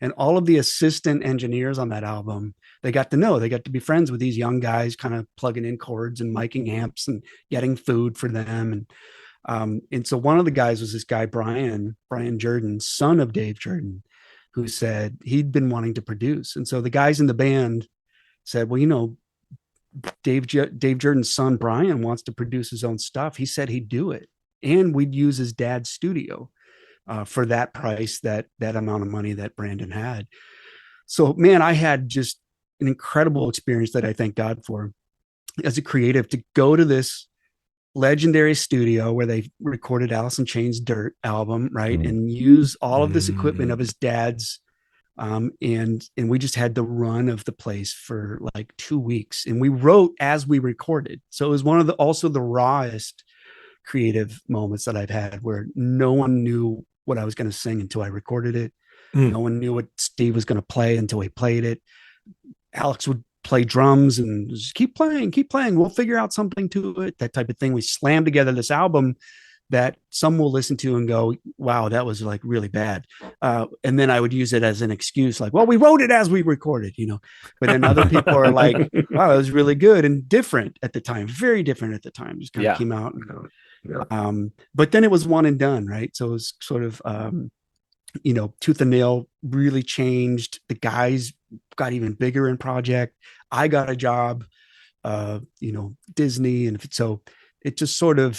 And all of the assistant engineers on that album, they got to be friends with these young guys, kind of plugging in chords and miking amps and getting food for them. And so one of the guys was this guy, Brian Jordan, son of Dave Jordan, who said he'd been wanting to produce. And so the guys in the band said, well, Dave Jordan's son, Brian, wants to produce his own stuff. He said he'd do it. And we'd use his dad's studio for that price, that amount of money that Brandon had. So, man, I had just an incredible experience that I thank God for as a creative, to go to this legendary studio where they recorded Alice in Chains' Dirt album, right? And use all of this equipment of his dad's. And we just had the run of the place for like 2 weeks, and we wrote as we recorded. So it was one of also the rawest creative moments that I've had, where no one knew what I was going to sing until I recorded it. No one knew what Steve was going to play until he played it. Alex would play drums and just keep playing. We'll figure out something to it, that type of thing. We slammed together this album that some will listen to and go, wow, that was like really bad. And then I would use it as an excuse, like, well, we wrote it as we recorded, but then other people are like, wow, it was really good and different at the time, very different at the time, just kind of came out. But then it was one and done, right? So it was sort of, tooth and nail, really changed. The guys got even bigger in Project. I got a job, Disney. And so it just sort of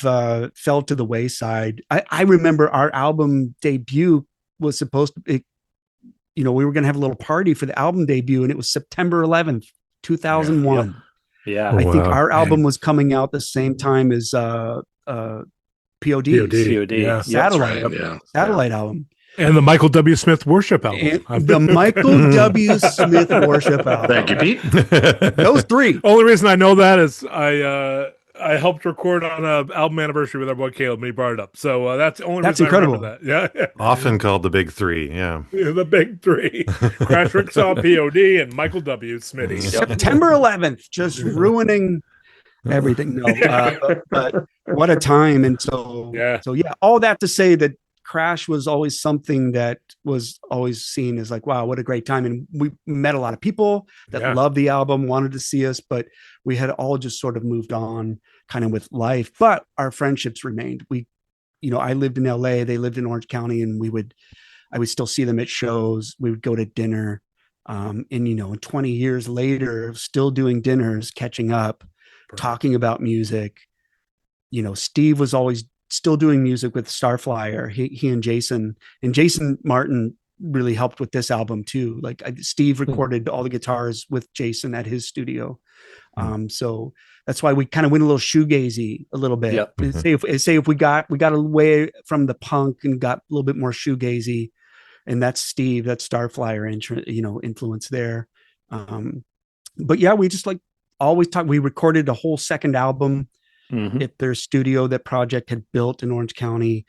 fell to the wayside. I remember our album debut was supposed to, we were going to have a little party for the album debut, and it was September 11th, 2001. Yeah. I think our album was coming out the same time as POD. Yeah. Satellite album. And the Michael W. Smith Worship album. The Michael W. Smith Worship album. Thank you, Pete. Those 3. Only reason I know that is I helped record on an album anniversary with our boy Caleb, and he brought it up. So that's the only reason incredible. I remember that. Yeah. Often called the Big 3. Yeah. The Big 3. Crash Ricksaw, POD, and Michael W. Smitty. September 11th, just ruining everything. No, but what a time. And so, all that to say that Crash was always something that was always seen as like, wow, what a great time. And we met a lot of people that loved the album, wanted to see us, but we had all just sort of moved on kind of with life. But our friendships remained. I lived in LA, they lived in Orange County, and I would still see them at shows. We would go to dinner. And 20 years later, still doing dinners, catching up, talking about music. Steve was always still doing music with Starflyer. He and Jason Martin really helped with this album too. Like Steve recorded all the guitars with Jason at his studio. So that's why we kind of went a little shoegazy a little bit. Yep. Say if we got away from the punk and got a little bit more shoegazy, and that's Steve, that's Starflyer influence there. But yeah, we just like always talk. We recorded a whole second album at their studio that Project had built in Orange County.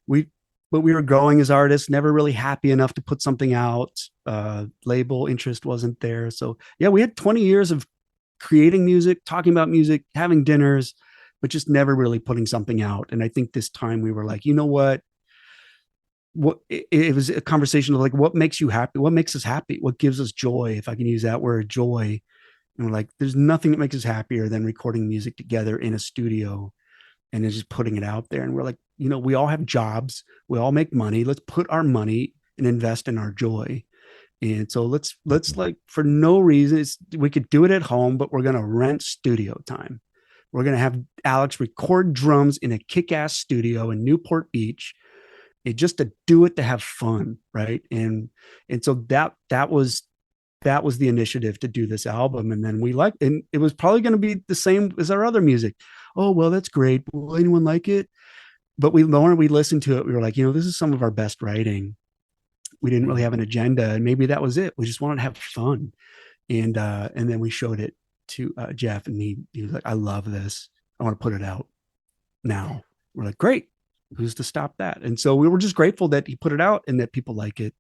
But we were growing as artists, never really happy enough to put something out. Label interest wasn't there. So yeah, we had 20 years of creating music, talking about music, having dinners, but just never really putting something out. And I think this time we were like, you know what? It was a conversation of like, what makes you happy? What makes us happy? What gives us joy? If I can use that word, joy. And we're like, there's nothing that makes us happier than recording music together in a studio and then just putting it out there. And we're like, we all have jobs. We all make money. Let's put our money and invest in our joy. And so let's like, for no reason, we could do it at home, but we're going to rent studio time. We're going to have Alex record drums in a kick-ass studio in Newport Beach. Just to do it, to have fun. Right. And so that was the initiative to do this album. And then and it was probably going to be the same as our other music. Oh, well, that's great. Will anyone like it? But we listened to it. We were like, this is some of our best writing. We didn't really have an agenda, and maybe that was it. We just wanted to have fun. And then we showed it to Jeff, and he was like, I love this. I want to put it out now. We're like, great. Who's to stop that? And so we were just grateful that he put it out and that people like it.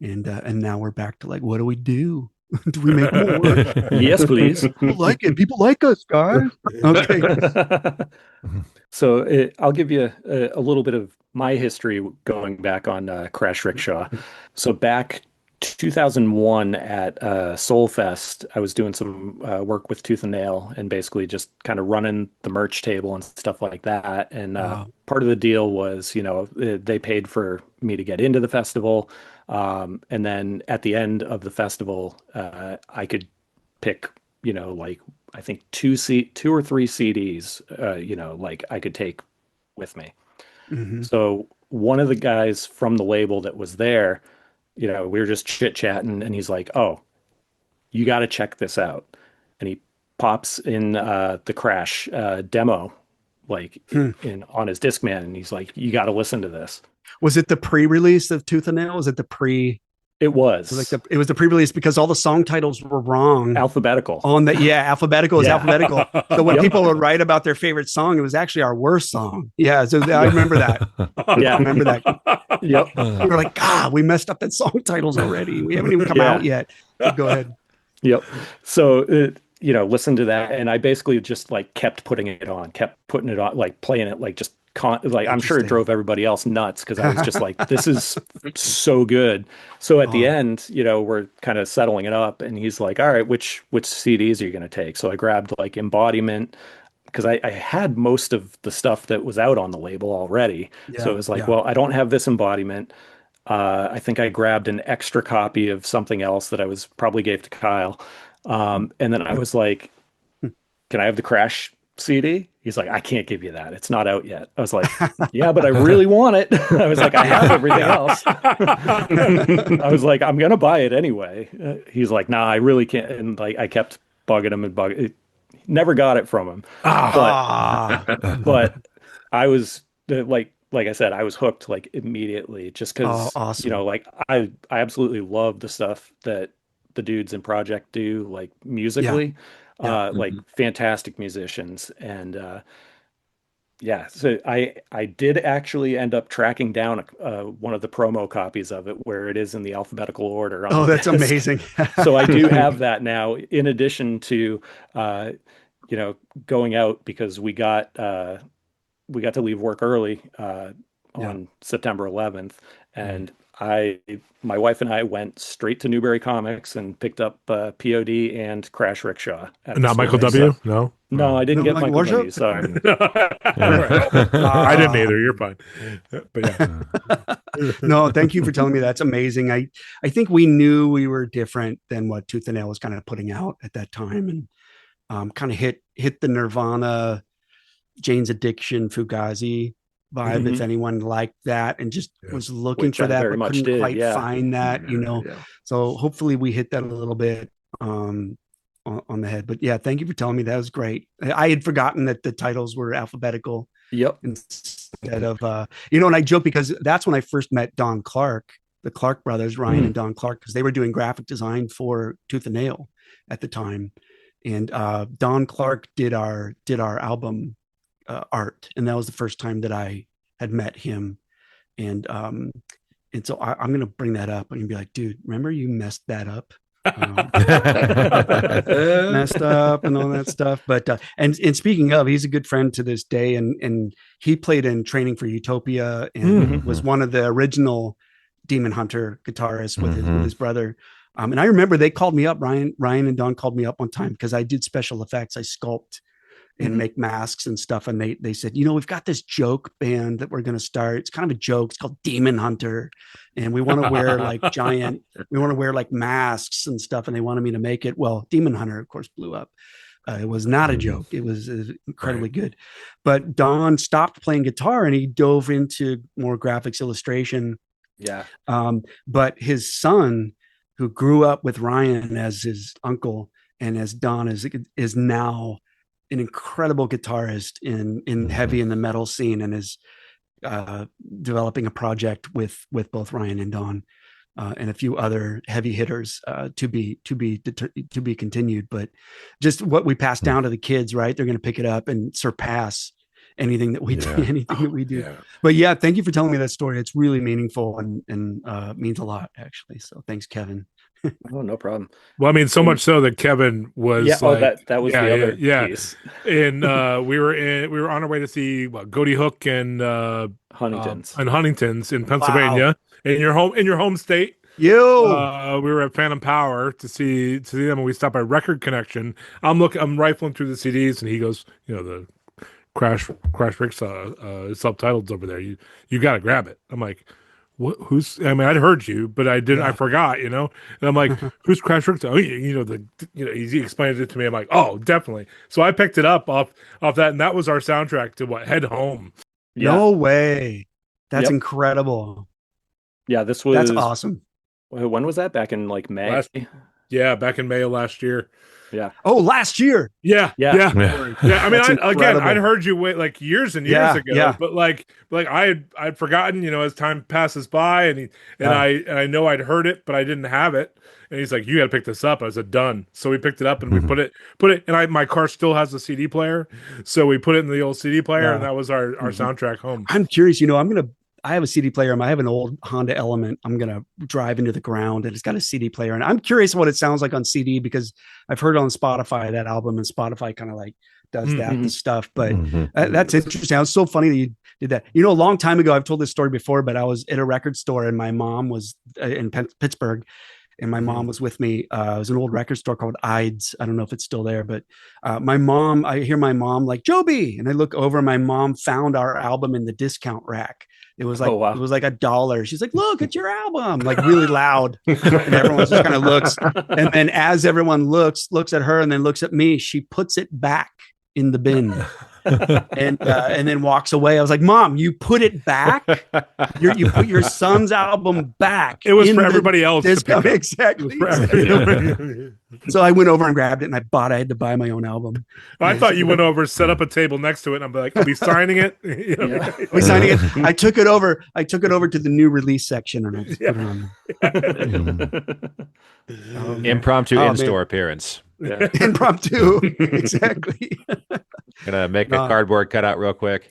And now we're back to like, what do we do? Do we make more? Yes, please. People like it. People like us, guys. Okay. So I'll give you a little bit of my history going back on Crash Rickshaw. So back 2001 at Soulfest, I was doing some work with Tooth and Nail and basically just kind of running the merch table and stuff like that. And part of the deal was, they paid for me to get into the festival. And then at the end of the festival, I could pick, like I think two or three CDs, like I could take with me. Mm-hmm. So one of the guys from the label that was there, we were just chit chatting, and he's like, "Oh, you got to check this out." And he pops in the Crash demo, like on his Discman, and he's like, "You got to listen to this." Was it the pre-release of Tooth and Nail? Was it the pre? It was. It was the pre-release because all the song titles were wrong. Alphabetical. Alphabetical is alphabetical. So when people would write about their favorite song, it was actually our worst song. Yeah, so I remember that. Yeah, I remember that. Yep. We were like, God, we messed up that song titles already. We haven't even come out yet. So go ahead. Yep. So listen to that, and I basically just like kept putting it on, like playing it, like just. I'm sure it drove everybody else nuts because I was just like, this is so good. So at the end, we're kind of settling it up, and he's like, all right, which CDs are you going to take? So I grabbed like Embodiment because I had most of the stuff that was out on the label already. Yeah, so it was like, well, I don't have this Embodiment. I think I grabbed an extra copy of something else that I was probably gave to Kyle. And then I was like, can I have the Crash CD? He's like, I can't give you that. It's not out yet. I was like, yeah, but I really want it. I was like, I have everything else. I was like, I'm going to buy it anyway. He's like, nah, I really can't. And like, I kept bugging him never got it from him. But I was like I said, I was hooked like immediately just because, awesome. Like I absolutely love the stuff that the dudes in Project do, like musically. Yeah. Like fantastic musicians. And so I did actually end up tracking down one of the promo copies of it where it is in the alphabetical order. That's amazing. So I do have that now, in addition to going out because we got to leave work early on September 11th, and my wife and I went straight to Newbury Comics and picked up POD and Crash Rickshaw. At Not the Michael store. W. So- No. No, I didn't No, get Michael Michael W. Worship? Sorry. I didn't either. You're fine. But yeah. No, thank you for telling me. That's amazing. I think we knew we were different than what Tooth and Nail was kind of putting out at that time, and kind of hit the Nirvana, Jane's Addiction, Fugazi vibe. If anyone liked that and just was looking Which for I that, very but much couldn't did, quite yeah. find that, So hopefully we hit that a little bit on the head. But yeah, thank you for telling me. That was great. I had forgotten that the titles were alphabetical. Yep. Instead of and I joke because that's when I first met Don Clark, the Clark brothers, Ryan and Don Clark, because they were doing graphic design for Tooth and Nail at the time. And Don Clark did our album art, and that was the first time that I had met him. And so I'm gonna bring that up and be like, dude, remember you messed that up? Messed up and all that stuff. But and speaking of, he's a good friend to this day, and he played in Training for Utopia and was one of the original Demon Hunter guitarists with his brother. And I remember they called me up, Ryan and Don called me up one time because I did special effects. I sculpt and make masks and stuff. And they said, we've got this joke band that we're going to start. It's kind of a joke. It's called Demon Hunter. And we want to wear we want to wear like masks and stuff. And they wanted me to make it. Well, Demon Hunter, of course, blew up. It was not a joke. It was incredibly good. But Don stopped playing guitar and he dove into more graphics illustration. Yeah. But his son, who grew up with Ryan as his uncle and as Don is now an incredible guitarist in heavy in the metal scene, and is developing a project with both Ryan and Don and a few other heavy hitters to be continued. But just what we pass down to the kids, right? They're going to pick it up and surpass anything that we do. Yeah. But yeah, thank you for telling me that story. It's really meaningful and means a lot, actually. So thanks, Kevin. Oh, no problem. Well, I mean, so much so that Kevin was that was the other piece. And we were on our way to see Goaty Hook and Huntington's in Pennsylvania, in your home state. We were at Phantom Power to see them, and we stopped by Record Connection. I'm rifling through the CDs, and he goes, the Crash Rickshaw subtitles over there. You got to grab it. I'm like, who's? I mean, I'd heard you, but I didn't. I forgot, And I'm like, who's Crash Rickshaw? Oh, he explained it to me. I'm like, oh, definitely. So I picked it up off that, and that was our soundtrack to Head Home. Yeah. No way. That's incredible. Yeah, that's awesome. When was that? Back in like May? Back in May of last year. Yeah. Oh, last year. Yeah. I mean, I'd heard you years and years ago, but I'd forgotten, as time passes by, and I know I'd heard it, but I didn't have it. And he's like, "You got to pick this up." I said, "Done." So we picked it up and we put it, and my car still has a CD player, so we put it in the old CD player, and that was our soundtrack home. I'm curious, I have a CD player. I have an old Honda Element. I'm going to drive into the ground, and it's got a CD player. And I'm curious what it sounds like on CD, because I've heard on Spotify that album, and Spotify kind of does that stuff. But that's interesting. It was so funny that you did that. A long time ago, I've told this story before, but I was at a record store, and my mom was in Pittsburgh, and my mom was with me. It was an old record store called Ides. I don't know if it's still there, but I hear my mom like, Joby, and I look over, and my mom found our album in the discount rack. It was like it was like $1. She's like, "Look, it's your album!" Like really loud, and everyone just kind of looks. And then as everyone looks at her and then looks at me, she puts it back in the bin, and then walks away. I was like, "Mom, you put it back. You put your son's album back. It was for everybody else. Exactly. So I went over and grabbed it, and I had to buy my own album. I thought you went over, set up a table next to it, and I'm like, "I'll be signing it." I'll be signing it. I took it over to the new release section, and I just put it on. Impromptu in-store appearance. Yeah. Impromptu, exactly. Gonna make a cardboard cutout real quick.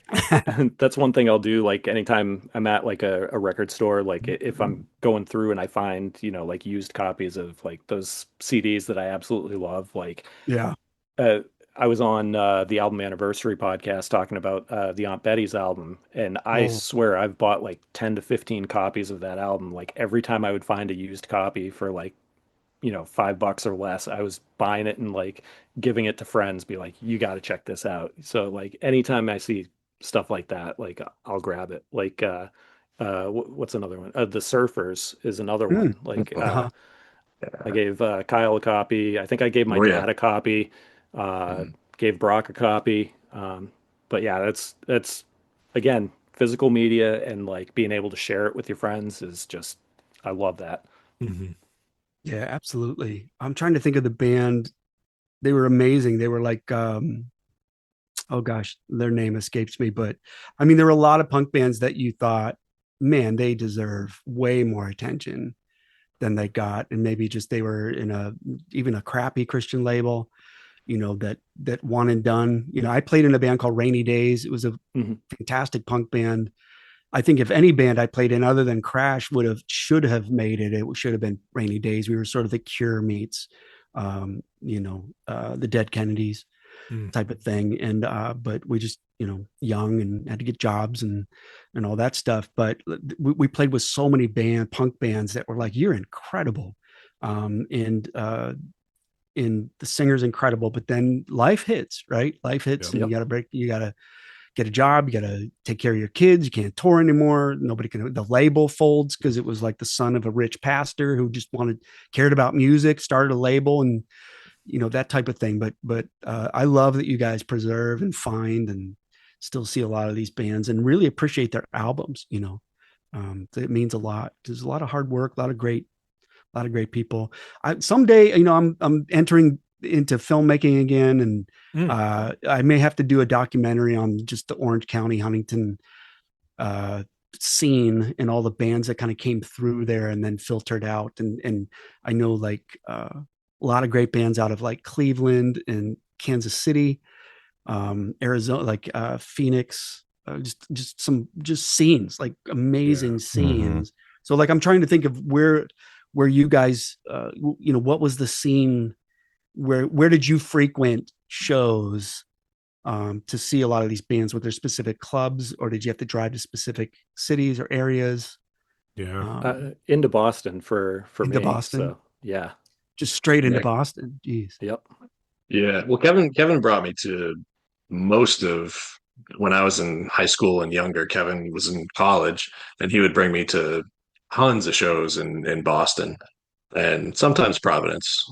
That's one thing I'll do. Anytime I'm at a record store, if I'm going through and I find used copies of those CDs that I absolutely love, I was on the Album Anniversary podcast talking about the Aunt Betty's album, and I Oh. swear I've bought like 10 to 15 copies of that album. Like every time I would find a used copy for like, $5 or less, I was buying it and like giving it to friends, be like, you got to check this out. So like anytime I see stuff like that, like I'll grab it. Like what's another one? The Surfers is another one. Like Uh-huh. I gave Kyle a copy. I think I gave my Oh, yeah. dad a copy. Gave Brock a copy. But yeah, that's again, physical media and like being able to share it with your friends is just, I love that. Mm-hmm. Yeah, absolutely. I'm trying to think of the band. They were amazing. They were like, oh gosh, their name escapes me. But I mean, there were a lot of punk bands that you thought, man, they deserve way more attention than they got. And maybe just they were in even a crappy Christian label, that one and done. I played in a band called Rainy Days. It was a fantastic punk band. I think if any band I played in other than Crash should have made it, it should have been Rainy Days. We were sort of the Cure meets, the Dead Kennedys type of thing. And, but we just, young and had to get jobs and all that stuff. But we played with so many punk bands that were like, you're incredible. And the singer's incredible, but then life hits, right? Life hits and you got to get a job, you got to take care of your kids, you can't tour anymore, the label folds because it was like the son of a rich pastor who just cared about music, started a label and that type of thing. But I love that you guys preserve and find and still see a lot of these bands and really appreciate their albums. It means a lot. There's a lot of hard work, a lot of great people. Someday, I'm entering into filmmaking again, and I may have to do a documentary on just the Orange County, Huntington scene and all the bands that kind of came through there and then filtered out. And I know like a lot of great bands out of like Cleveland and Kansas City, Arizona, like Phoenix, just some scenes, like amazing scenes. So like I'm trying to think of where you guys, what was the scene? Where did you frequent shows to see a lot of these bands? Were there specific clubs, or did you have to drive to specific cities or areas? Yeah, into Boston for into me. Boston. So yeah, just straight into Boston. Jeez. Yep. Yeah. Well, Kevin brought me to most of when I was in high school and younger. Kevin was in college, and he would bring me to tons of shows in Boston. And sometimes Providence,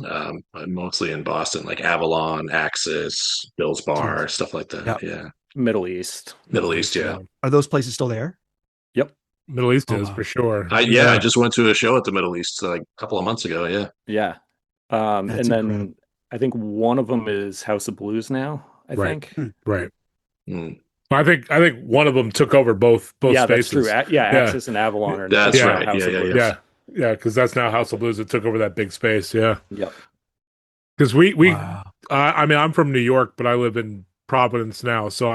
but mostly in Boston, like Avalon, Axis, Bill's Bar, stuff like that. Yep. Yeah. Middle East. Yeah. Are those places still there? Yep. Middle East is for sure. I just went to a show at the Middle East like a couple of months ago. Yeah. Yeah. And then I think one of them is House of Blues now. I think. Right. I think one of them took over both yeah, spaces. That's true. Axis and Avalon are that's right. House of Blues. Yeah, because that's now House of Blues that took over that big space. Yeah. Yep. Because I mean, I'm from New York, but I live in Providence now, so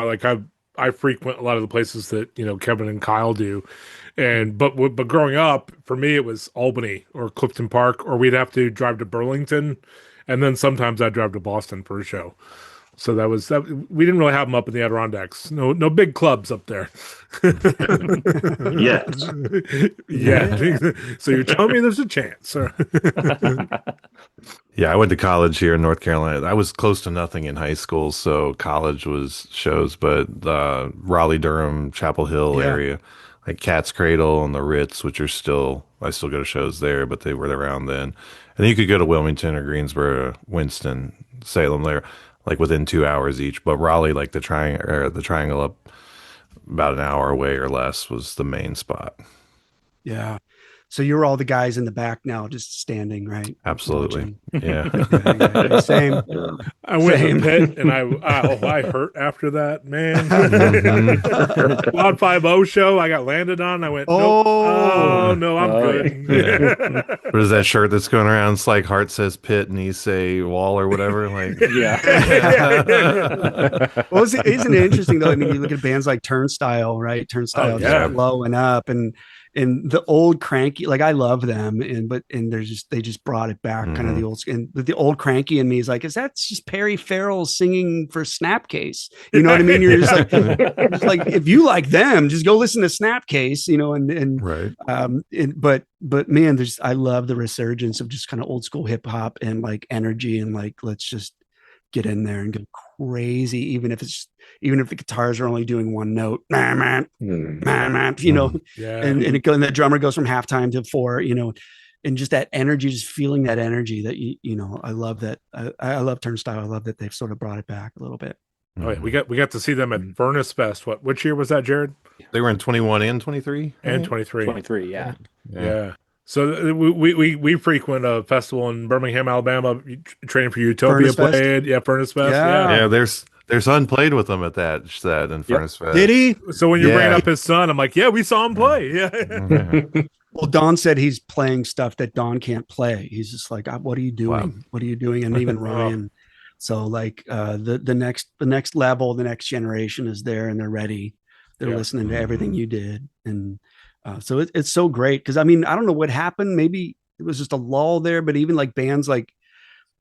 I frequent a lot of the places that Kevin and Kyle do, but growing up for me it was Albany or Clifton Park, or we'd have to drive to Burlington, and then sometimes I'd drive to Boston for a show. So that we didn't really have them up in the Adirondacks. No big clubs up there. Yeah. So you're telling me there's a chance? Yeah, I went to college here in North Carolina. I was close to nothing in high school, so college was shows, but Raleigh, Durham, Chapel Hill area, like Cat's Cradle and the Ritz, which I still go to shows there, but they were around then. And then you could go to Wilmington or Greensboro, Winston, Salem there, like within 2 hours each. But Raleigh, like the triangle up about an hour away or less, was the main spot. Yeah. So you're all the guys in the back now, just standing, right? Absolutely. Yeah. Same. I went to the pit and I hurt after that, man. Quad 5-0 show, I got landed on. I went, nope. Oh no, I'm good. Yeah. What is that shirt that's going around? It's like Hart says pit and he say wall or whatever. Like, Well, isn't it interesting though? I mean, you look at bands like Turnstile, right? Turnstile just blowing up, and and the old cranky, like I love them, and they just brought it back, kind of the old, and the old cranky in me is like, is that just Perry Farrell singing for Snapcase? You know what I mean? You're just like, if you like them, just go listen to Snapcase, you know, and Right. But man, I love the resurgence of just kind of old school hip hop and like energy and like, let's just get in there and go crazy, even if the guitars are only doing one note, you know, and the drummer goes from halftime to 4, you know, and just that energy, just feeling that energy that you know, I love that. I love Turnstile. I love that they've sort of brought it back a little bit. Oh yeah, we got to see them at Furnace Fest. Which year was that, Jared? They were in 21 and 23 and 23. 23, yeah. So we frequent a festival in Birmingham, Alabama. Training for Utopia played. Yeah, Furnace Fest. Yeah. There's Son played with them at that set in Furnace Fest. Did he? So when you bring up his son, I'm like, yeah, we saw him play. Yeah. Well, Don said he's playing stuff that Don can't play. He's just like, what are you doing? Wow. What are you doing? And even Ryan. So like the next level, the next generation is there and they're ready. They're listening to everything you did. And so it's so great. Cause I mean, I don't know what happened. Maybe it was just a lull there, but even like bands like,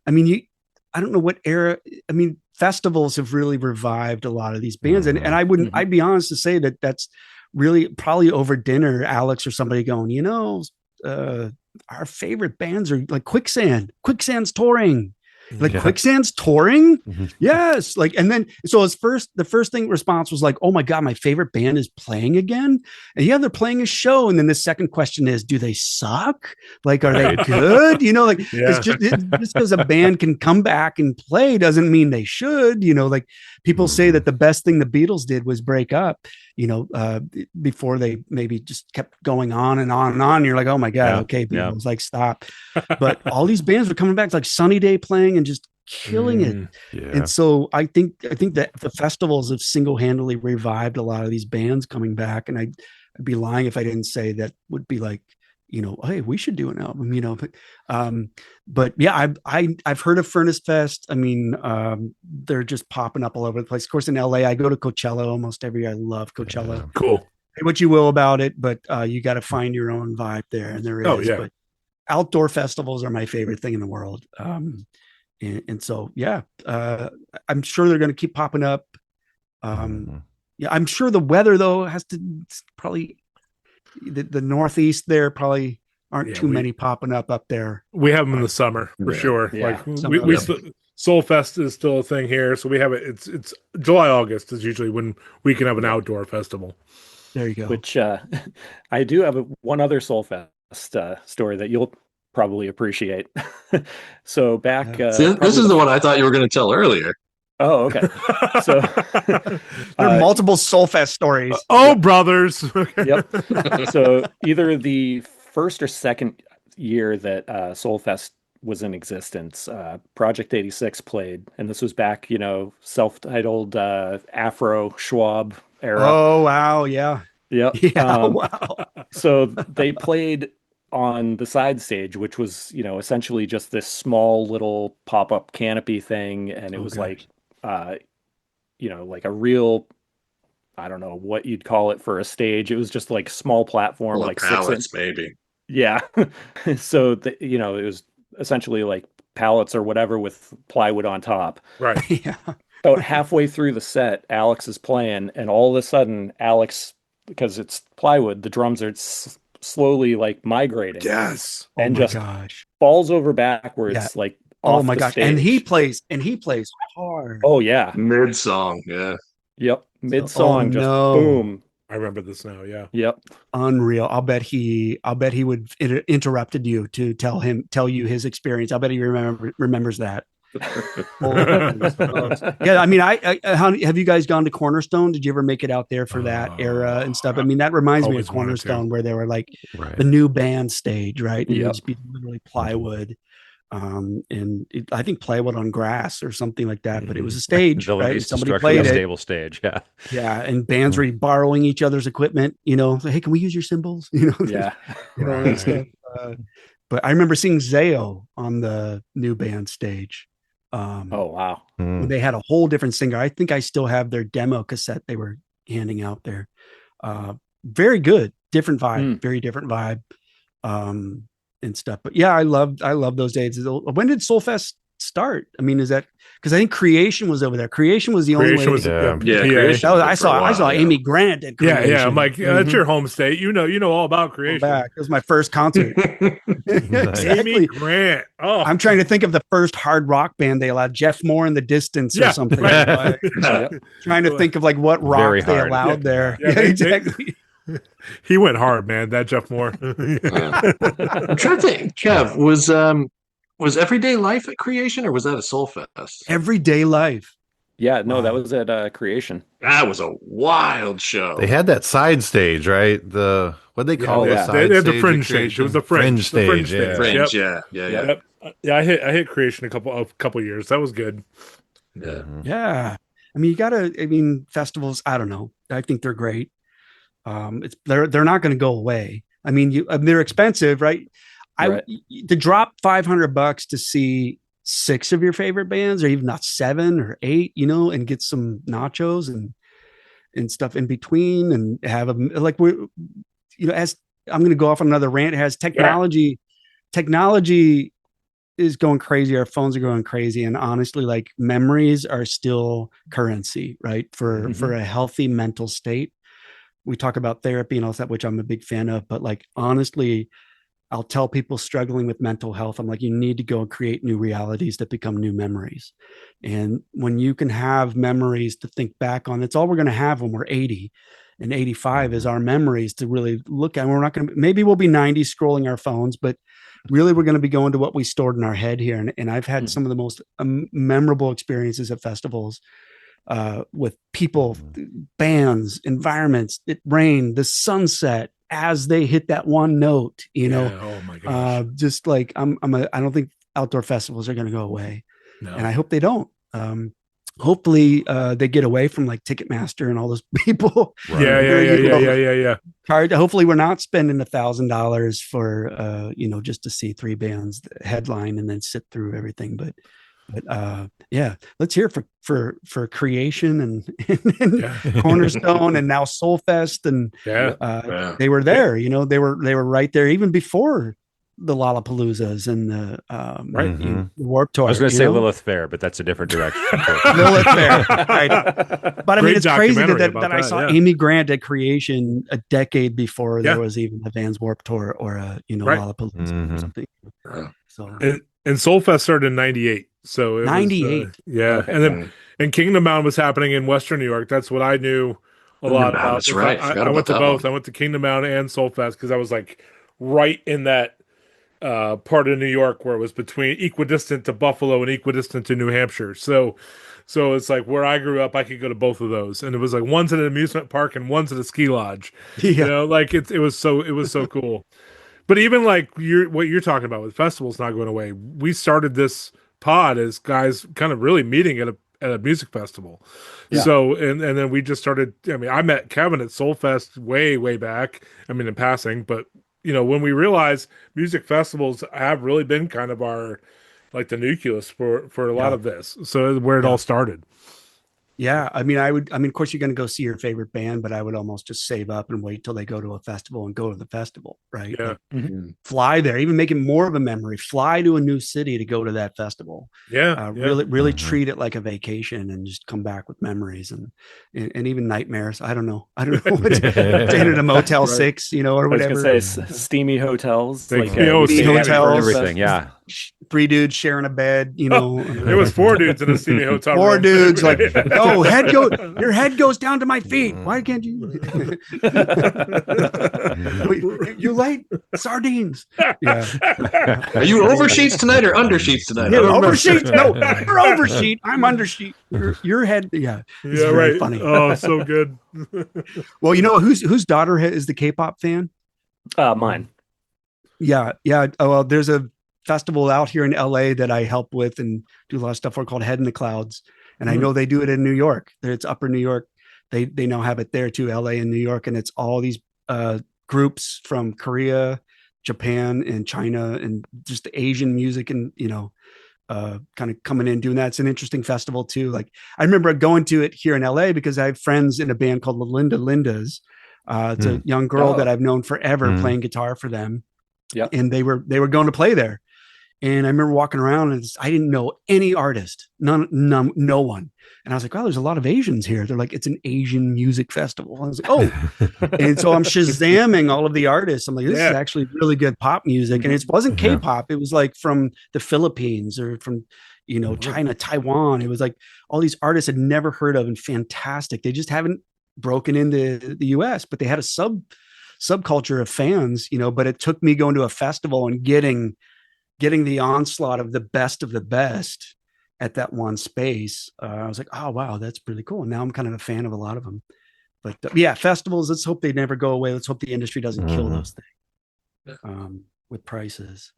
I mean, I don't know what era, I mean, festivals have really revived a lot of these bands. And I'd be honest to say that that's really probably over dinner, Alex or somebody going, you know, our favorite bands are like Quicksand's touring. Like Quicksand's touring. Yes. Like, and then, so the first thing response was like, oh my God, my favorite band is playing again. And yeah, they're playing a show. And then the second question is, do they suck? Like, are they good? You know, like it's just because a band can come back and play doesn't mean they should, you know, like people say that the best thing the Beatles did was break up, you know, before they maybe just kept going on and on and on. You're like, oh my God, okay, Beatles, like stop. But all these bands were coming back, like Sunny Day playing and just killing it. Yeah. And so I think that the festivals have single-handedly revived a lot of these bands coming back. And I'd be lying if I didn't say that would be like, you know, hey, we should do an album, you know. But yeah, I've heard of Furnace Fest. I mean, they're just popping up all over the place. Of course, in LA, I go to Coachella almost every year. I love Coachella. Yeah, cool. Say what you will about it, but you got to find your own vibe there, and there is. Oh, yeah. But outdoor festivals are my favorite thing in the world. And so, yeah, I'm sure they're going to keep popping up. Yeah, I'm sure the weather though has to probably the Northeast there probably aren't too many popping up there. We have them in the summer for sure. Yeah. Like Soul Fest is still a thing here, so we have it. It's July, August is usually when we can have an outdoor festival. There you go. Which I do have one other Soul Fest story that you'll probably appreciate. So back, this is the one I thought you were going to tell earlier. Oh, okay. So there are multiple Soulfest stories. Brothers. Yep. So either the first or second year that Soulfest was in existence, Project 86 played, and this was back, you know, self-titled Afro Schwab era. Oh wow, yeah. Yep. Yeah. Wow. So they played on the side stage, which was, you know, essentially just this small little pop-up canopy thing, and it was like you know, like a real, I don't know what you'd call it for a stage. It was just like small platform, like pallets, maybe. Yeah. So you know, it was essentially like pallets or whatever with plywood on top. Right. Yeah. About halfway through the set, Alex is playing, and all of a sudden, Alex, because it's plywood, the drums are slowly like migrating. Yes. And oh my gosh. falls over backwards, like. Oh my gosh. Stage. And he plays hard. Oh yeah. Mid song. Yeah. Yep. Mid song. Just boom. I remember this now. Yeah. Yep. Unreal. I'll bet he would interrupted you to tell you his experience. I bet he remembers that. Yeah. I mean, how have you guys gone to Cornerstone? Did you ever make it out there for that era and stuff? I mean, that reminds me of Cornerstone where they were like the new band stage, right? It would just be literally plywood. I think plywood on grass or something like that, but it was a stage, right? Somebody played it. Stable stage, yeah. Yeah, and bands were borrowing each other's equipment, you know, like, hey, can we use your cymbals? You know, yeah. And stuff. But I remember seeing Zayo on the new band stage. Oh wow. When they had a whole different singer. I think I still have their demo cassette they were handing out there. Very good. different vibe, very different vibe, and stuff. But yeah, I love those days. When did Soulfest start? I mean, is that because I think Creation was over there? Creation was the only way. Creation. I saw Amy Grant at Creation. Yeah. I'm like, that's your home state. You know all about Creation. It was my first concert. Exactly. Amy Grant. Oh, I'm trying to think of the first hard rock band they allowed. Jeff Moore in the Distance or something. Right. Trying to think of like what rock they allowed there. Yeah, exactly. He went hard, man. That Jeff Moore. I'm trying to think. Kev, was Everyday Life at Creation, or was that a Soulfest? Everyday Life. Yeah, no, that was at Creation. That was a wild show. They had that side stage, right? What they call the side they had stage? the fringe stage. It was the fringe stage. Fringe, yeah. I hit Creation a couple years. That was good. Yeah. I mean, festivals, I don't know. I think they're great. They're not going to go away. I mean, they're expensive, right? To drop $500 to see 6 of your favorite bands, or even not 7 or 8, and get some nachos and stuff in between, and have as I'm going to go off on another rant. It has technology is going crazy. Our phones are going crazy. And honestly, like, memories are still currency, right? For a healthy mental state. We talk about therapy and all that, which I'm a big fan of, but like, honestly, I'll tell people struggling with mental health, I'm like, you need to go and create new realities that become new memories. And when you can have memories to think back on, it's all we're going to have when we're 80 and 85 is our memories to really look at. We're not going to, maybe we'll be 90 scrolling our phones, but really we're going to be going to what we stored in our head here. And I've had some of the most memorable experiences at festivals with people, bands, environments. It rained, the sunset, as they hit that one note, oh my gosh. Just like I don't think outdoor festivals are going to go away. No. And I hope they don't. Hopefully they get away from like Ticketmaster and all those people. Right. Yeah. Hopefully we're not spending $1,000 for just to see 3 bands headline and then sit through everything. But let's hear for Creation and Cornerstone and now Soulfest, and they were there. They were right there even before the Lollapaloozas and the Warped Tour. I was going to say Lilith Fair, but that's a different direction. Lilith Fair, right? But I mean, it's crazy that I saw Amy Grant at Creation a decade before there was even a Vans Warped Tour or a Lollapalooza or something. So and Soulfest started in '98. So it 98. And Kingdom Bound was happening in Western New York. That's what I knew a lot about. That's right. I went to both. I went to Kingdom Bound and Soulfest because I was like right in that part of New York where it was between equidistant to Buffalo and equidistant to New Hampshire. So it's like where I grew up, I could go to both of those, and it was like one's at an amusement park and one's at a ski lodge. Like it was so cool. But even like what you're talking about with festivals not going away, we started this pod as guys kind of really meeting at a music festival. So and then we just started. I mean, I met Kevin at Soulfest way back. I mean, in passing, but when we realized music festivals have really been kind of our like the nucleus for a lot of this. So where it all started. Yeah, I mean, of course, you're going to go see your favorite band, but I would almost just save up and wait till they go to a festival and go to the festival, right? Yeah. Like, fly there, even make it more of a memory. Fly to a new city to go to that festival. Really treat it like a vacation and just come back with memories and even nightmares. I don't know. Staying at a Motel 6, or whatever. I was going to say steamy hotels, steamy hotels, everything. Yeah. 3 dudes sharing a bed, It was 4 dudes in a steamy hotel. 4 dudes like, your head goes down to my feet. Why can't you? You like sardines? Yeah. Are you over sheets tonight or under sheets tonight? Yeah, over sheets. No, you're over sheet. I'm under sheet. Your head. Yeah. Yeah. Right. Funny. Oh, so good. Well, whose daughter is the K-pop fan? Mine. Yeah. Oh, well, there's a festival out here in LA that I help with and do a lot of stuff for called Head in the Clouds. And I know they do it in New York. It's Upper New York. They now have it there too, LA and New York. And it's all these groups from Korea, Japan, and China, and just the Asian music and, kind of coming in doing that. It's an interesting festival too. Like I remember going to it here in LA because I have friends in a band called the Linda Lindas. It's a young girl that I've known forever playing guitar for them. Yeah. And they were going to play there. And I remember walking around and I didn't know any artist, no one. And I was like, wow, there's a lot of Asians here. They're like, it's an Asian music festival. I was like, oh, and so I'm Shazamming all of the artists. I'm like, this is actually really good pop music. And it wasn't K-pop. It was like from the Philippines or from, China, Taiwan. It was like all these artists I'd never heard of and fantastic. They just haven't broken into the US, but they had a subculture of fans, but it took me going to a festival and getting the onslaught of the best at that one space. I was like, oh, wow, that's really cool. And now I'm kind of a fan of a lot of them. But yeah, festivals, let's hope they never go away. Let's hope the industry doesn't kill those things with prices.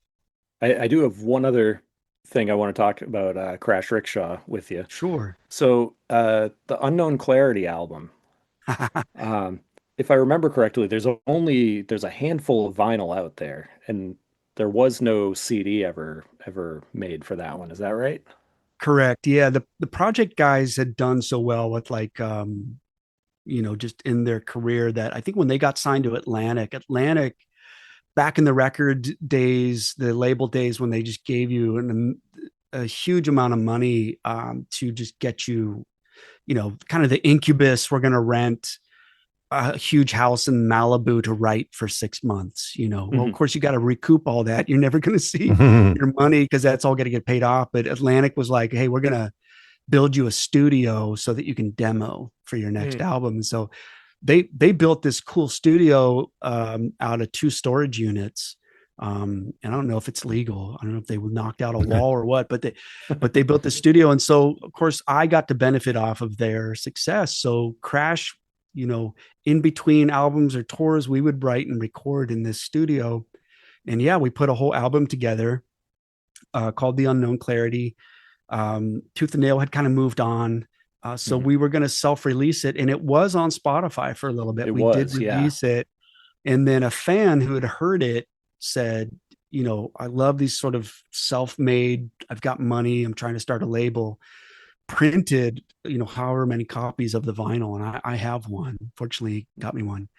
I do have one other thing I want to talk about Crash Rickshaw with you. Sure. So the Unknown Clarity album, if I remember correctly, there's a handful of vinyl out there, and there was no CD ever made for that one. Is that right? Correct. Yeah. The project guys had done so well with just in their career that I think when they got signed to Atlantic back in the record days, the label days, when they just gave you a huge amount of money to just get you, kind of the incubus, we're going to rent a huge house in Malibu to write for 6 months, Well, of course you got to recoup all that. You're never going to see your money because that's all going to get paid off. But Atlantic was like, hey, we're going to build you a studio so that you can demo for your next album. And so they built this cool studio out of 2 storage units. And I don't know if it's legal. I don't know if they knocked out a wall or what, but they built the studio. And so of course I got to benefit off of their success. So Crash, in between albums or tours, we would write and record in this studio. And yeah, we put a whole album together called The Unknown Clarity. Tooth and Nail had kind of moved on. So we were going to self-release it, and it was on Spotify for a little bit. We did release it. And then a fan who had heard it said, I love these sort of self-made, I've got money, I'm trying to start a label, printed, however many copies of the vinyl. And I have one, fortunately got me one.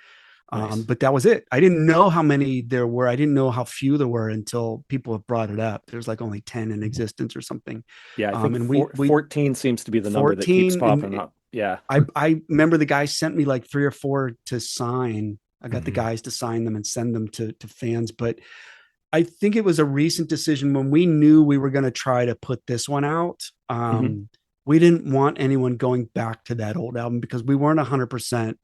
Nice. But that was it. I didn't know how many there were. I didn't know how few there were until people have brought it up. There's like only 10 in existence or something. Yeah. I think and 14 seems to be the number that keeps popping up. Yeah. I remember the guy sent me like 3 or 4 to sign. I got the guys to sign them and send them to fans. But I think it was a recent decision when we knew we were going to try to put this one out. We didn't want anyone going back to that old album because we weren't 100%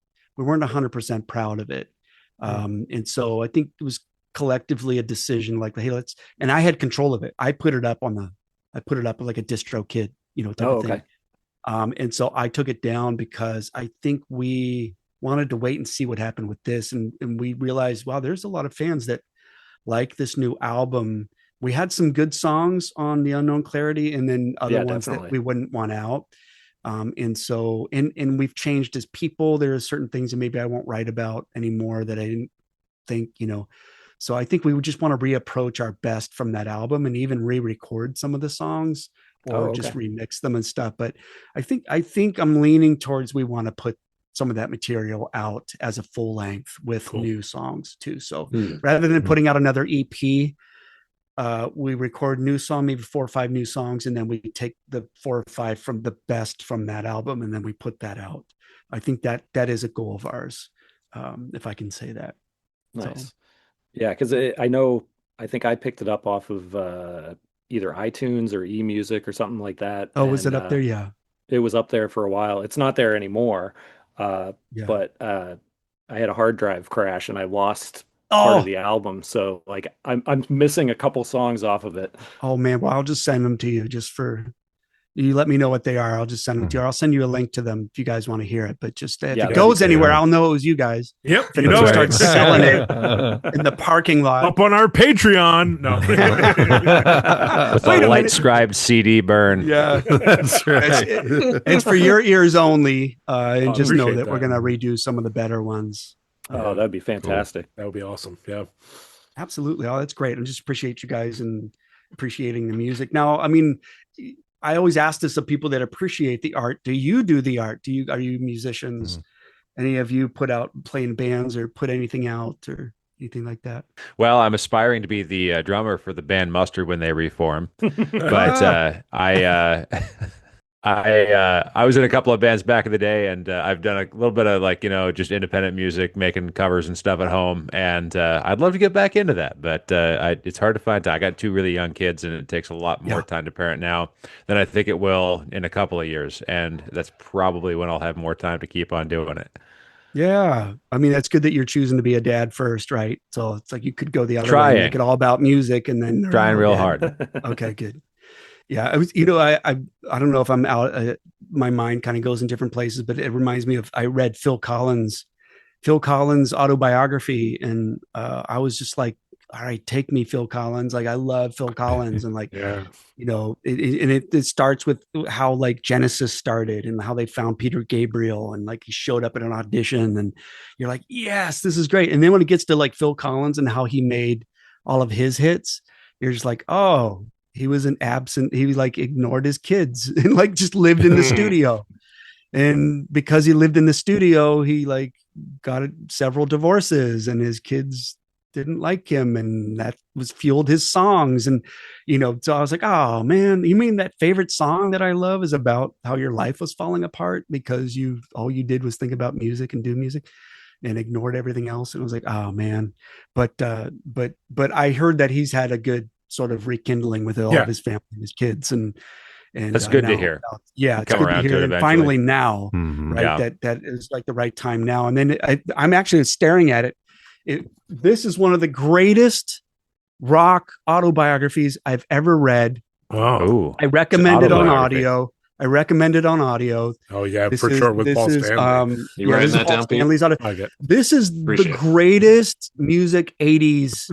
proud of it. And so I think it was collectively a decision like, hey, and I had control of it. I put it up like a distro kid, type of thing. And so I took it down because I think we wanted to wait and see what happened with this. And we realized, wow, there's a lot of fans that like this new album. We had some good songs on The Unknown Clarity and then other ones that we wouldn't want out. And so, and we've changed as people. There are certain things that maybe I won't write about anymore that I didn't think, so I think we would just want to reapproach our best from that album and even re-record some of the songs or just remix them and stuff. But I think I'm leaning towards, we want to put some of that material out as a full length with new songs too. So rather than putting out another EP, we record new song, maybe 4 or 5 new songs, and then we take the 4 or 5 from the best from that album, and then we put that out. I think that is a goal of ours, if I can say that. Nice. So. Yeah, because I think I picked it up off of either iTunes or eMusic or something like that. Oh, was it up there? Yeah. It was up there for a while. It's not there anymore. But I had a hard drive crash and I lost part of the album, so like I'm missing a couple songs off of it. Oh man, well I'll just send them to you. Just for you, let me know what they are. I'll just send them to you. I'll send you a link to them if you guys want to hear it. But just if it goes anywhere, I'll know it was you guys. Yep, if you start selling it in the parking lot up on our Patreon. No, with a light scribed CD burn. Yeah, that's right. It's for your ears only, and just know that we're gonna redo some of the better ones. Oh, that'd be fantastic. Cool. That would be awesome. Yeah, absolutely. Oh, that's great. I just appreciate you guys and appreciating the music. Now, I mean, I always ask this of people that appreciate the art. Do you do the art? Are you musicians? Any of you put out playing bands or put anything out or anything like that? Well, I'm aspiring to be the drummer for the band Mustard when they reform, but I was in a couple of bands back in the day, and I've done a little bit of like just independent music, making covers and stuff at home, and I'd love to get back into that, but it's hard to find time. I got two really young kids, and it takes a lot more time to parent now than I think it will in a couple of years, and that's probably when I'll have more time to keep on doing it. Yeah. I mean, that's good that you're choosing to be a dad first, right? So it's like you could go the other way and make it Trying, all about music and then trying real hard. Okay, good. Yeah, I was, I don't know if I'm out. My mind kind of goes in different places, but it reminds me of I read Phil Collins autobiography, and I was just like, all right, take me, Phil Collins. Like I love Phil Collins, and like, Yeah. it starts with how like Genesis started and how they found Peter Gabriel, and like he showed up at an audition, and you're like, yes, this is great. And then when it gets to like Phil Collins and how he made all of his hits, you're just like, oh, he was an absent. He like ignored his kids and like just lived in the studio. And because he lived in the studio, he like got several divorces, and his kids didn't like him, and that was fueled his songs. And so I was like, oh man, you mean that favorite song that I love is about how your life was falling apart because all you did was think about music and do music and ignored everything else? And I was like, oh man. But I heard that he's had a good sort of rekindling with all of his family and his kids, and that's good to hear. Yeah, it's come good around to hear. To it and eventually. finally now, right? That is like the right time now. And then I'm actually staring at it. This is one of the greatest rock autobiographies I've ever read. Oh, I recommend it on audio. Oh yeah, for sure. With Paul Stanley. You writing that down, Stanley's audio. I get. This is the greatest music 80s.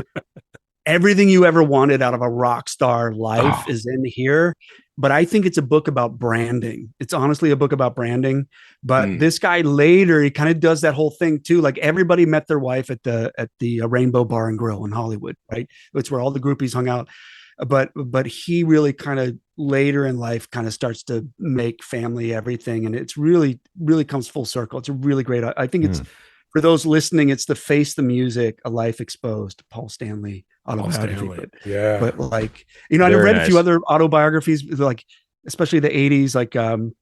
Everything you ever wanted out of a rock star life is in here. But I think it's a book about branding. It's honestly a book about branding. But this guy later, he kind of does that whole thing too. Like everybody met their wife at the Rainbow Bar and Grill in Hollywood, right? It's where all the groupies hung out. But he really kind of later in life kind of starts to make family everything, and it's really comes full circle. It's a really great. I think it's for those listening. It's the Face the Music, A Life Exposed, Paul Stanley autobiography. Yeah, but like I read a few other autobiographies, like especially the 80s, like and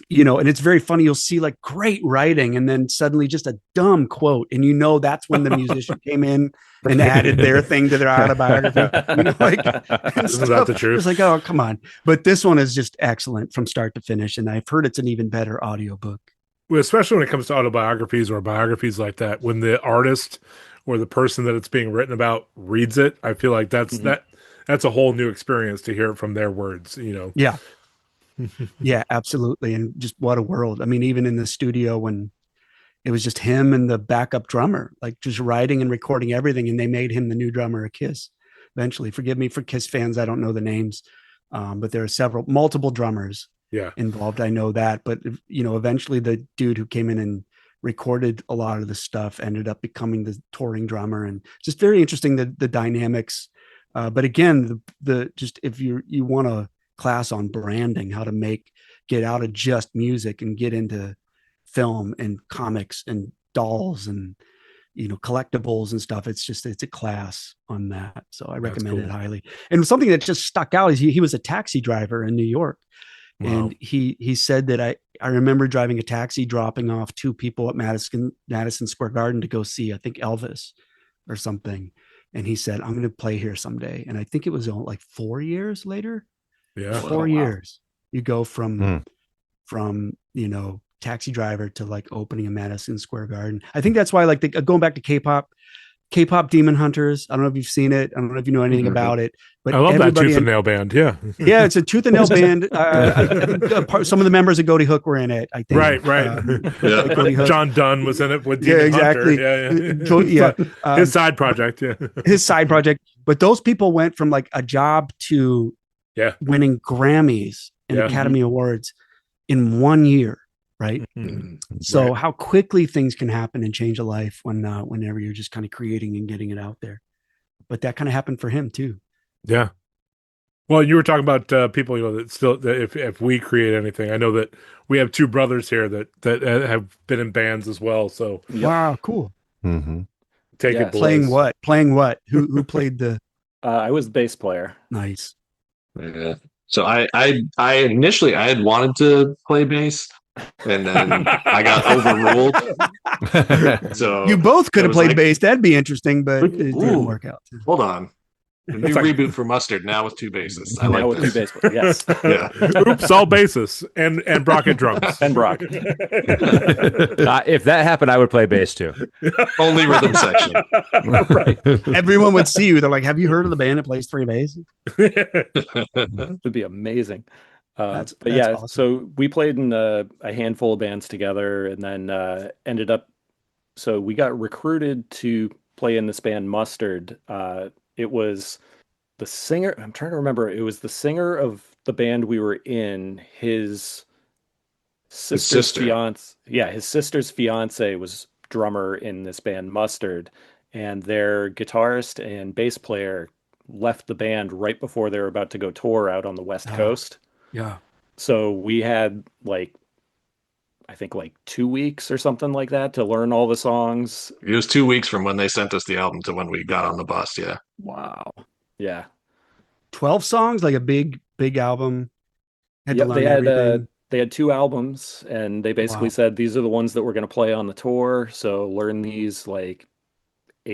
it's very funny. You'll see like great writing, and then suddenly just a dumb quote, and that's when the musician came in and added their thing to their autobiography. Isn't that the truth? It's like, oh, come on. But this one is just excellent from start to finish, and I've heard it's an even better audiobook. Well, especially when it comes to autobiographies or biographies like that, when the artist or the person that it's being written about reads it, I feel like that's a whole new experience to hear it from their words. Yeah. Yeah, absolutely. And just what a world. I mean, even in the studio when it was just him and the backup drummer, like just writing and recording everything. And they made him the new drummer of Kiss eventually. Forgive me for Kiss fans. I don't know the names, but there are multiple drummers involved. I know that, but eventually the dude who came in and recorded a lot of the stuff ended up becoming the touring drummer, and just very interesting, the dynamics. But again, just if you want a class on branding, how to get out of just music and get into film and comics and dolls and collectibles and stuff, it's a class on that. So I recommend it highly. And something that just stuck out is he was a taxi driver in New York. Wow. And he said that I remember driving a taxi, dropping off two people at Madison Square Garden to go see, I think, Elvis or something. And he said, I'm going to play here someday. And I think it was like 4 years later. Yeah. 4 years. You go from taxi driver to like opening a Madison Square Garden. I think that's why, like, going back to K-pop Demon Hunters. I don't know if you've seen it. I don't know if you know anything about it, but I love that Tooth and Nail band. Yeah. Yeah. It's a Tooth and Nail band. Some of the members of Goaty Hook were in it, I think. Right. John Dunn was in it with Demon Hunter. Yeah. His side project. Yeah. His side project. But those people went from like a job to winning Grammys and Academy Awards in 1 year. Right. So how quickly things can happen and change a life whenever you're just kind of creating and getting it out there. But that kind of happened for him too. Yeah. Well, you were talking about people, that still, that if we create anything, I know that we have two brothers here that have been in bands as well. So Yep. Wow, cool. Mm-hmm. take Yeah. it, boys. Playing what? Who played the I was the bass player. nice? Yeah. So I initially I had wanted to play bass, and then I got overruled. So You both could it have was played like, bass. That'd be interesting, but it Ooh. didn't work out. hold on. A new It's like- reboot for Mustard now with two basses. I Now like with two this. bass players. Yes. Yeah. Oops, all bases and Brockett drums. And Brock. If that happened, I would play bass too. Only rhythm section. Right. Everyone would see you. They're like, "Have you heard of the band that plays three basses?" Would be amazing. That's yeah, awesome. so we played in a handful of bands together, and then ended up. So we got recruited to play in this band Mustard. It was the singer. I'm trying to remember. It was the singer of the band we were in. His sister's sister. fiance. Yeah, his sister's fiance was drummer in this band Mustard, and their guitarist and bass player left the band right before they were about to go tour out on the West Oh. Coast. Yeah. So we had I think 2 weeks or something like that to learn all the songs. It was 2 weeks from when they sent us the album to when we got on the bus. Yeah. Wow. Yeah. 12 songs, like a big album. Had to Yep, learn everything. they had 2 albums, and they basically Wow. said these are the ones that we're going to play on the tour. So learn these 8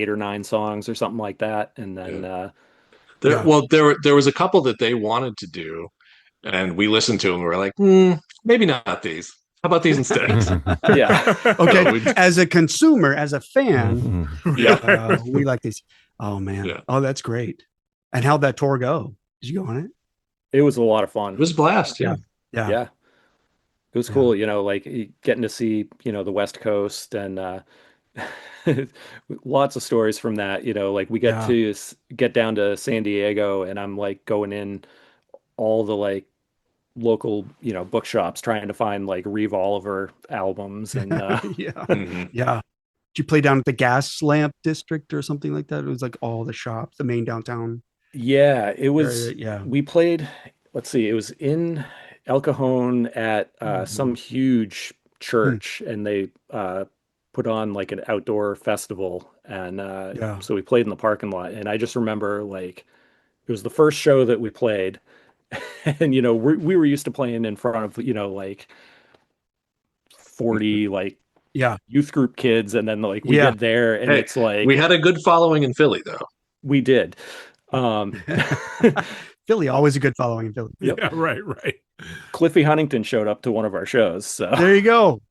or 9 songs or something like that, and then Yeah. Well, there was a couple that they wanted to do, and we listened to them. And we were like, maybe not these. How about these instead? yeah. Okay. So we- As a consumer, as a fan, Yeah. we like these. Oh man. Yeah. Oh, that's great. And how'd that tour go? Did you go on it? It was a lot of fun. It was a blast. Yeah. Yeah. Yeah. It was Yeah. cool, getting to see, the West Coast, and lots of stories from that, we got Yeah. to get down to San Diego, and I'm going in all the local, bookshops trying to find Reeve Oliver albums and Yeah. Mhm. Yeah. Did you play down at the Gas Lamp District or something like that? It was like all the shops, the main downtown. yeah, it was area. Yeah. we played, let's see, it was in El Cajon at some huge church, and they put on an outdoor festival, and Yeah. so we played in the parking lot, and I just remember it was the first show that we played, and we were used to playing in front of 40 Yeah. youth group kids, and then we Yeah. get there, and Hey, it's we had a good following in Philly, though. we did. Philly, always a good following in Philly. Yep. Yeah, right. Cliffy Huntington showed up to one of our shows, so There you go.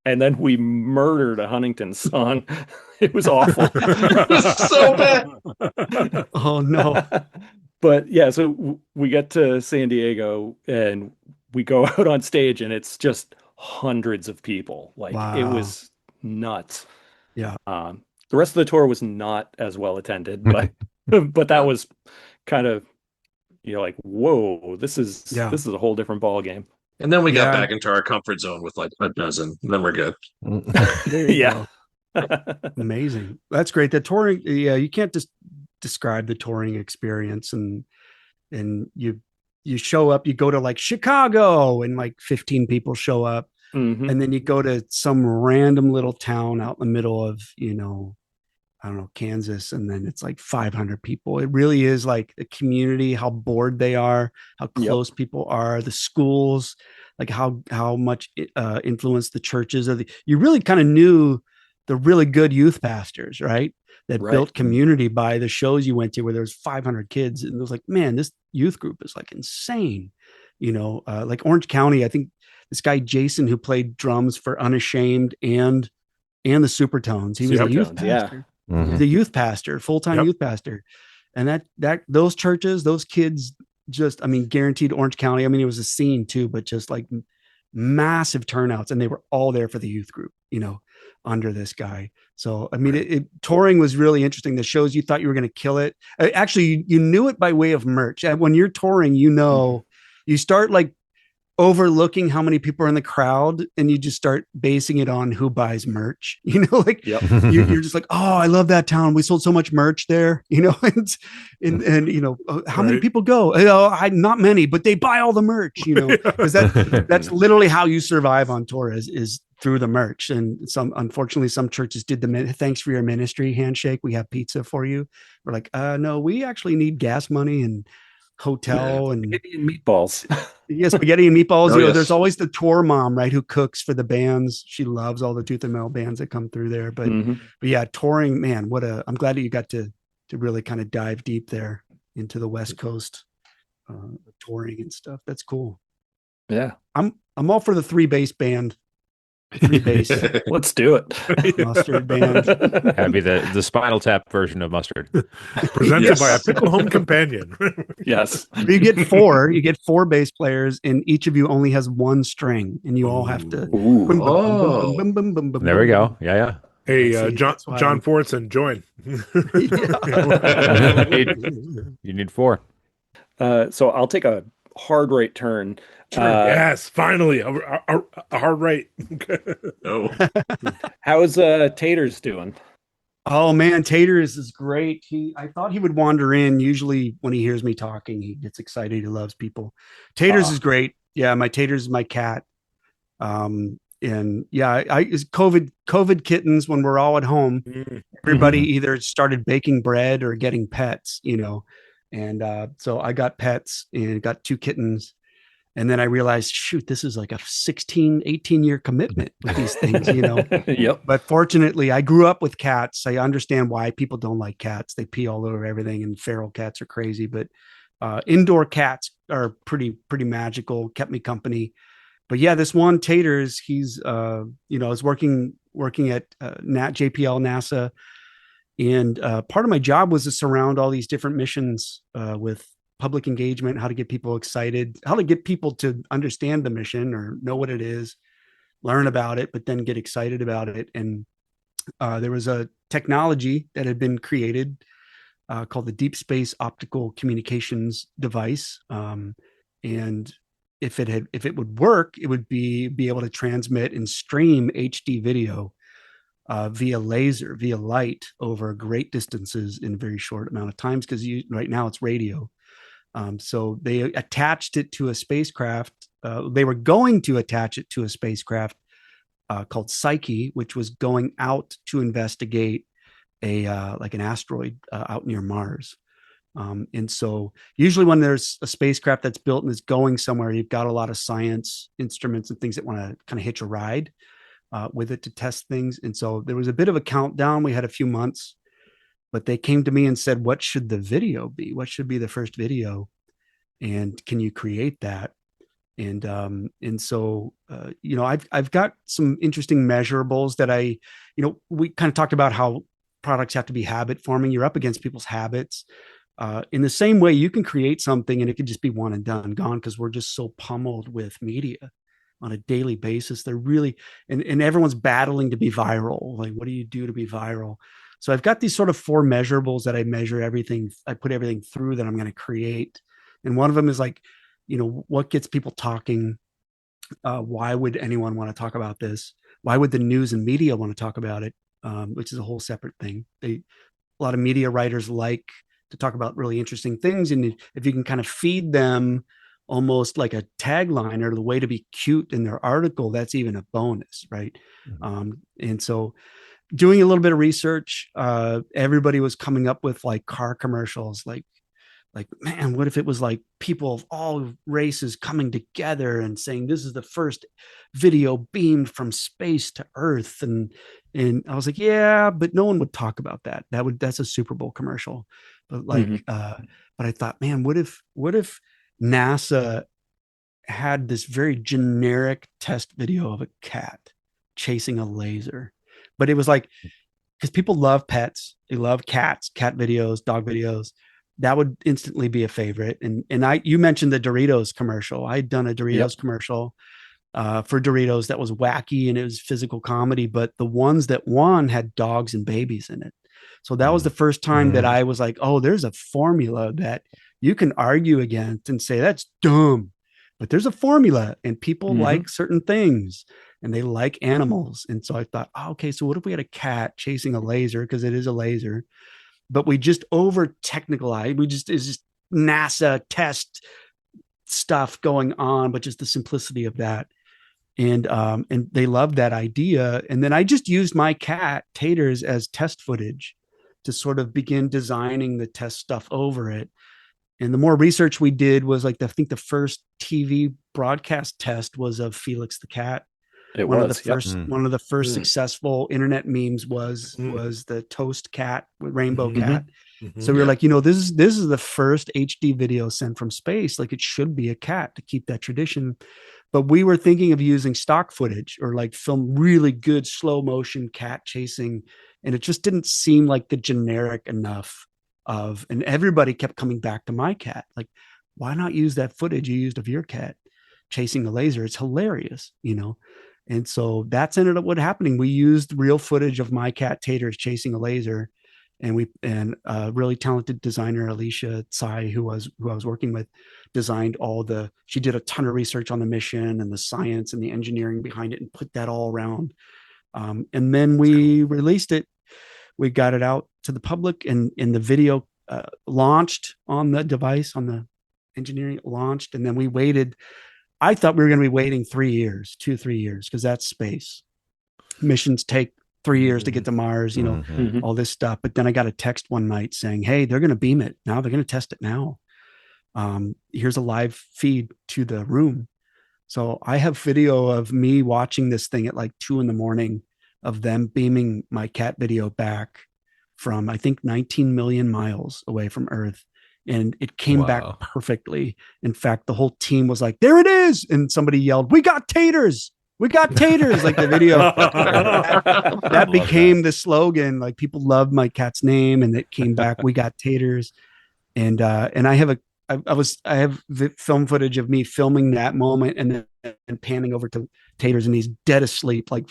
and then we murdered a Huntington song. It was awful. So bad. Oh no. But yeah, so we get to San Diego, and we go out on stage, and it's just hundreds of people. It Wow. was nuts. Yeah. The rest of the tour was not as well attended, but but that was kind of whoa, this is Yeah. a whole different ball game. And then we got Yeah. back into our comfort zone with a dozen. And then we're good. There you Yeah. go. Amazing. That's great. The touring, yeah, you can't just describe the touring experience, and you show up, you go to Chicago, and 15 people show up, Mhm. and then you go to some random little town out in the middle of, I don't know, Kansas, and then it's 500 people. It really is a community, how bored they are, how Yep. close people are, the schools, how much influence the churches of you really kind of knew the really good youth pastors, right? That Right. built community by the shows you went to where there was 500 kids, and it was man, this youth group is insane. Orange County, I think this guy Jason, who played drums for Unashamed and the Supertones, he was a youth Supertones, yeah. pastor. Mhm. The youth pastor, full-time Yep. youth pastor. And that those churches, those kids just, guaranteed Orange County. It was a scene too, but just massive turnouts, and they were all there for the youth group, under this guy. So, touring was really interesting. The shows you thought you were going to kill it. Actually, you knew it by way of merch. And when you're touring, you start overlooking how many people are in the crowd, and you just start basing it on who buys merch. Like Yep. you're just like, oh, I love that town. We sold so much merch there. And how many Right. people go? Not many, but they buy all the merch. Because that's literally how you survive on tour is through the merch. And unfortunately, some churches did the thanks for your ministry handshake. We have pizza for you. We're like, no, we actually need gas money and hotel and meatballs. yes, spaghetti and meatballs. Oh, yes. There's always the tour mom, right, who cooks for the bands. She loves all the Tooth and Nail bands that come through there. But yeah, touring, man, I'm glad that you got to really kind of dive deep there into the West Coast touring and stuff. That's cool. Yeah. I'm all for the 3-bass band. 3-bass Let's do it. Mustard band. That'd be the Spinal Tap version of Mustard. Presented by a pickle home companion. Yes. You get 4. You get 4 bass players, and each of you only has 1 string, and you all have to. There we go. Yeah. Hey, See, John that's why John I'm- Fortson, join. You need 4. So I'll take a hard right turn. Yes, finally a hard right. Oh, How's Taters doing? Oh man, Taters is great. I thought he would wander in. Usually when he hears me talking, he gets excited. He loves people. Taters is great. Yeah, my Taters is my cat. And yeah, it's COVID kittens when we're all at home. Everybody either started baking bread or getting pets, And so I got pets and got 2 kittens. And then I realized, shoot, this is like a 16, 18-year commitment with these things, Yep. But fortunately, I grew up with cats. I understand why people don't like cats. They pee all over everything, and feral cats are crazy. But indoor cats are pretty magical, kept me company. But yeah, this one Taters, he's, I was working at JPL NASA. And part of my job was to surround all these different missions with public engagement, how to get people excited, how to get people to understand the mission or know what it is, learn about it, but then get excited about it. And there was a technology that had been created called the Deep Space Optical Communications Device. And if it would work, it would be able to transmit and stream HD video via laser, via light over great distances in a very short amount of times. Because right now it's radio. So they attached it to a spacecraft. They were going to attach it to a spacecraft called Psyche, which was going out to investigate like an asteroid out near Mars. And so usually when there's a spacecraft that's built and is going somewhere, you've got a lot of science instruments and things that want to kind of hitch a ride with it to test things. And so there was a bit of a countdown. We had a few months. But they came to me and said, what should the video be? What should be the first video? And can you create that? And so, I've got some interesting measurables that we kind of talked about how products have to be habit forming. You're up against people's habits. In the same way, you can create something and it could just be one and done, gone, because we're just so pummeled with media on a daily basis. They're really, and everyone's battling to be viral. Like, what do you do to be viral? So I've got these sort of 4 measurables that I measure everything. I put everything through that I'm going to create. And one of them is like, what gets people talking? Why would anyone want to talk about this? Why would the news and media want to talk about it? Which is a whole separate thing. A lot of media writers like to talk about really interesting things. And if you can kind of feed them almost like a tagline or the way to be cute in their article, that's even a bonus, right? And so doing a little bit of research, everybody was coming up with like car commercials, like, man, what if it was like people of all races coming together and saying, this is the first video beamed from space to Earth. And I was like, yeah, but no one would talk about that. That's a Super Bowl commercial. But but I thought, man, what if NASA had this very generic test video of a cat chasing a laser? But it was like, because people love pets, they love cats, cat videos, dog videos. That would instantly be a favorite. And you mentioned the Doritos commercial. I had done a Doritos commercial for Doritos that was wacky and it was physical comedy, but the ones that won had dogs and babies in it. So that was the first time that I was like, oh, there's a formula that you can argue against and say that's dumb, but there's a formula, and people Mhm. like certain things, and they like animals. And so I thought, oh, okay, so what if we had a cat chasing a laser, because it is a laser, but we just over technicalized. It's just NASA test stuff going on, but just the simplicity of that. And they loved that idea. And then I just used my cat Taters as test footage to sort of begin designing the test stuff over it. And the more research we did was like, I think the first TV broadcast test was of Felix the cat. It One of was. the first, Yep. one of the first Mm. successful internet memes was the toast cat with rainbow Mhm. cat. Mhm. So we were Yeah. like, this is the first HD video sent from space. Like, it should be a cat to keep that tradition. But we were thinking of using stock footage or like film really good slow motion cat chasing. And it just didn't seem like the generic enough of, and everybody kept coming back to my cat. Like, why not use that footage you used of your cat chasing the laser? It's hilarious, And so that's ended up what happening. We used real footage of my cat Taters chasing a laser, and a really talented designer, Alicia Tsai, who I was working with, designed she did a ton of research on the mission and the science and the engineering behind it, and put that all around. And then we released it. We got it out to the public, and the video launched on the device, on the engineering launched. And then we waited. I thought we were going to be waiting 3 years, 3 years, because that's space. Missions take 3 years to get to Mars, Mhm. Mhm. all this stuff. But then I got a text one night saying, hey, they're going to beam it now. They're going to test it now. Here's a live feed to the room. So I have video of me watching this thing at like 2 a.m. of them beaming my cat video back from, I think, 19 million miles away from Earth. And it came back Wow. perfectly. In fact, the whole team was like, there it is. And somebody yelled, we got taters. We got taters. Like the video. That Love became the slogan. Like, people loved my cat's name, and it came back, we got taters. And I have film footage of me filming that moment, and then panning over to Taters, and he's dead asleep, like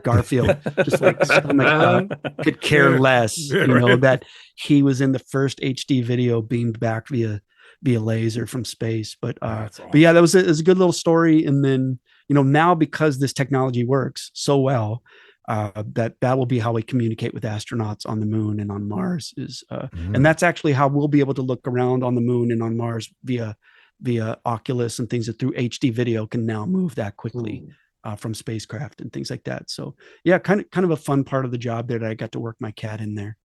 Garfield, just like stomach up, could care less, Yeah, right. that he was in the first HD video beamed back via laser from space. But That's but yeah, awesome. that was it was a good little story. And then, now, because this technology works so well, that will be how we communicate with astronauts on the moon and on Mars, is and that's actually how we'll be able to look around on the moon and on Mars via Oculus and things that through HD video can now move that quickly from spacecraft and things like that. So yeah, kind of a fun part of the job there that I got to work my cat in there.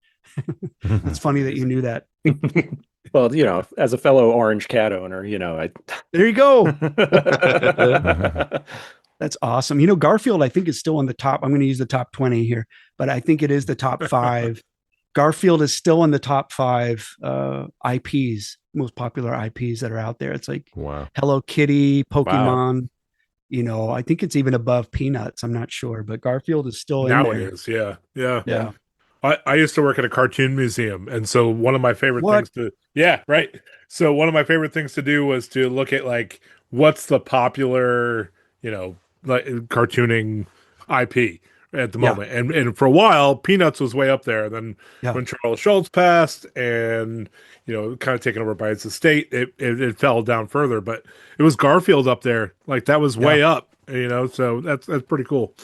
It's funny that you knew that. Well, as a fellow orange cat owner, There you go. I. That's awesome. Garfield, I think, is still in the top. I'm going to use the top 20 here, but I think it is the top 5. Garfield is still in the top 5 IPs, most popular IPs that are out there. It's like Wow. Hello Kitty, Pokemon. I think it's even above Peanuts. I'm not sure, but Garfield is still in Now there. it is. Yeah. Yeah. Yeah. I used to work at a cartoon museum, and so one of my favorite What? things So one of my favorite things to do was to look at like what's the popular, like cartooning IP at the Yeah. moment. And for a while, Peanuts was way up there. And then Yeah. when Charles Schultz passed and kind of taken over by its estate, it fell down further. But it was Garfield up there. Like that was way up, so that's pretty cool.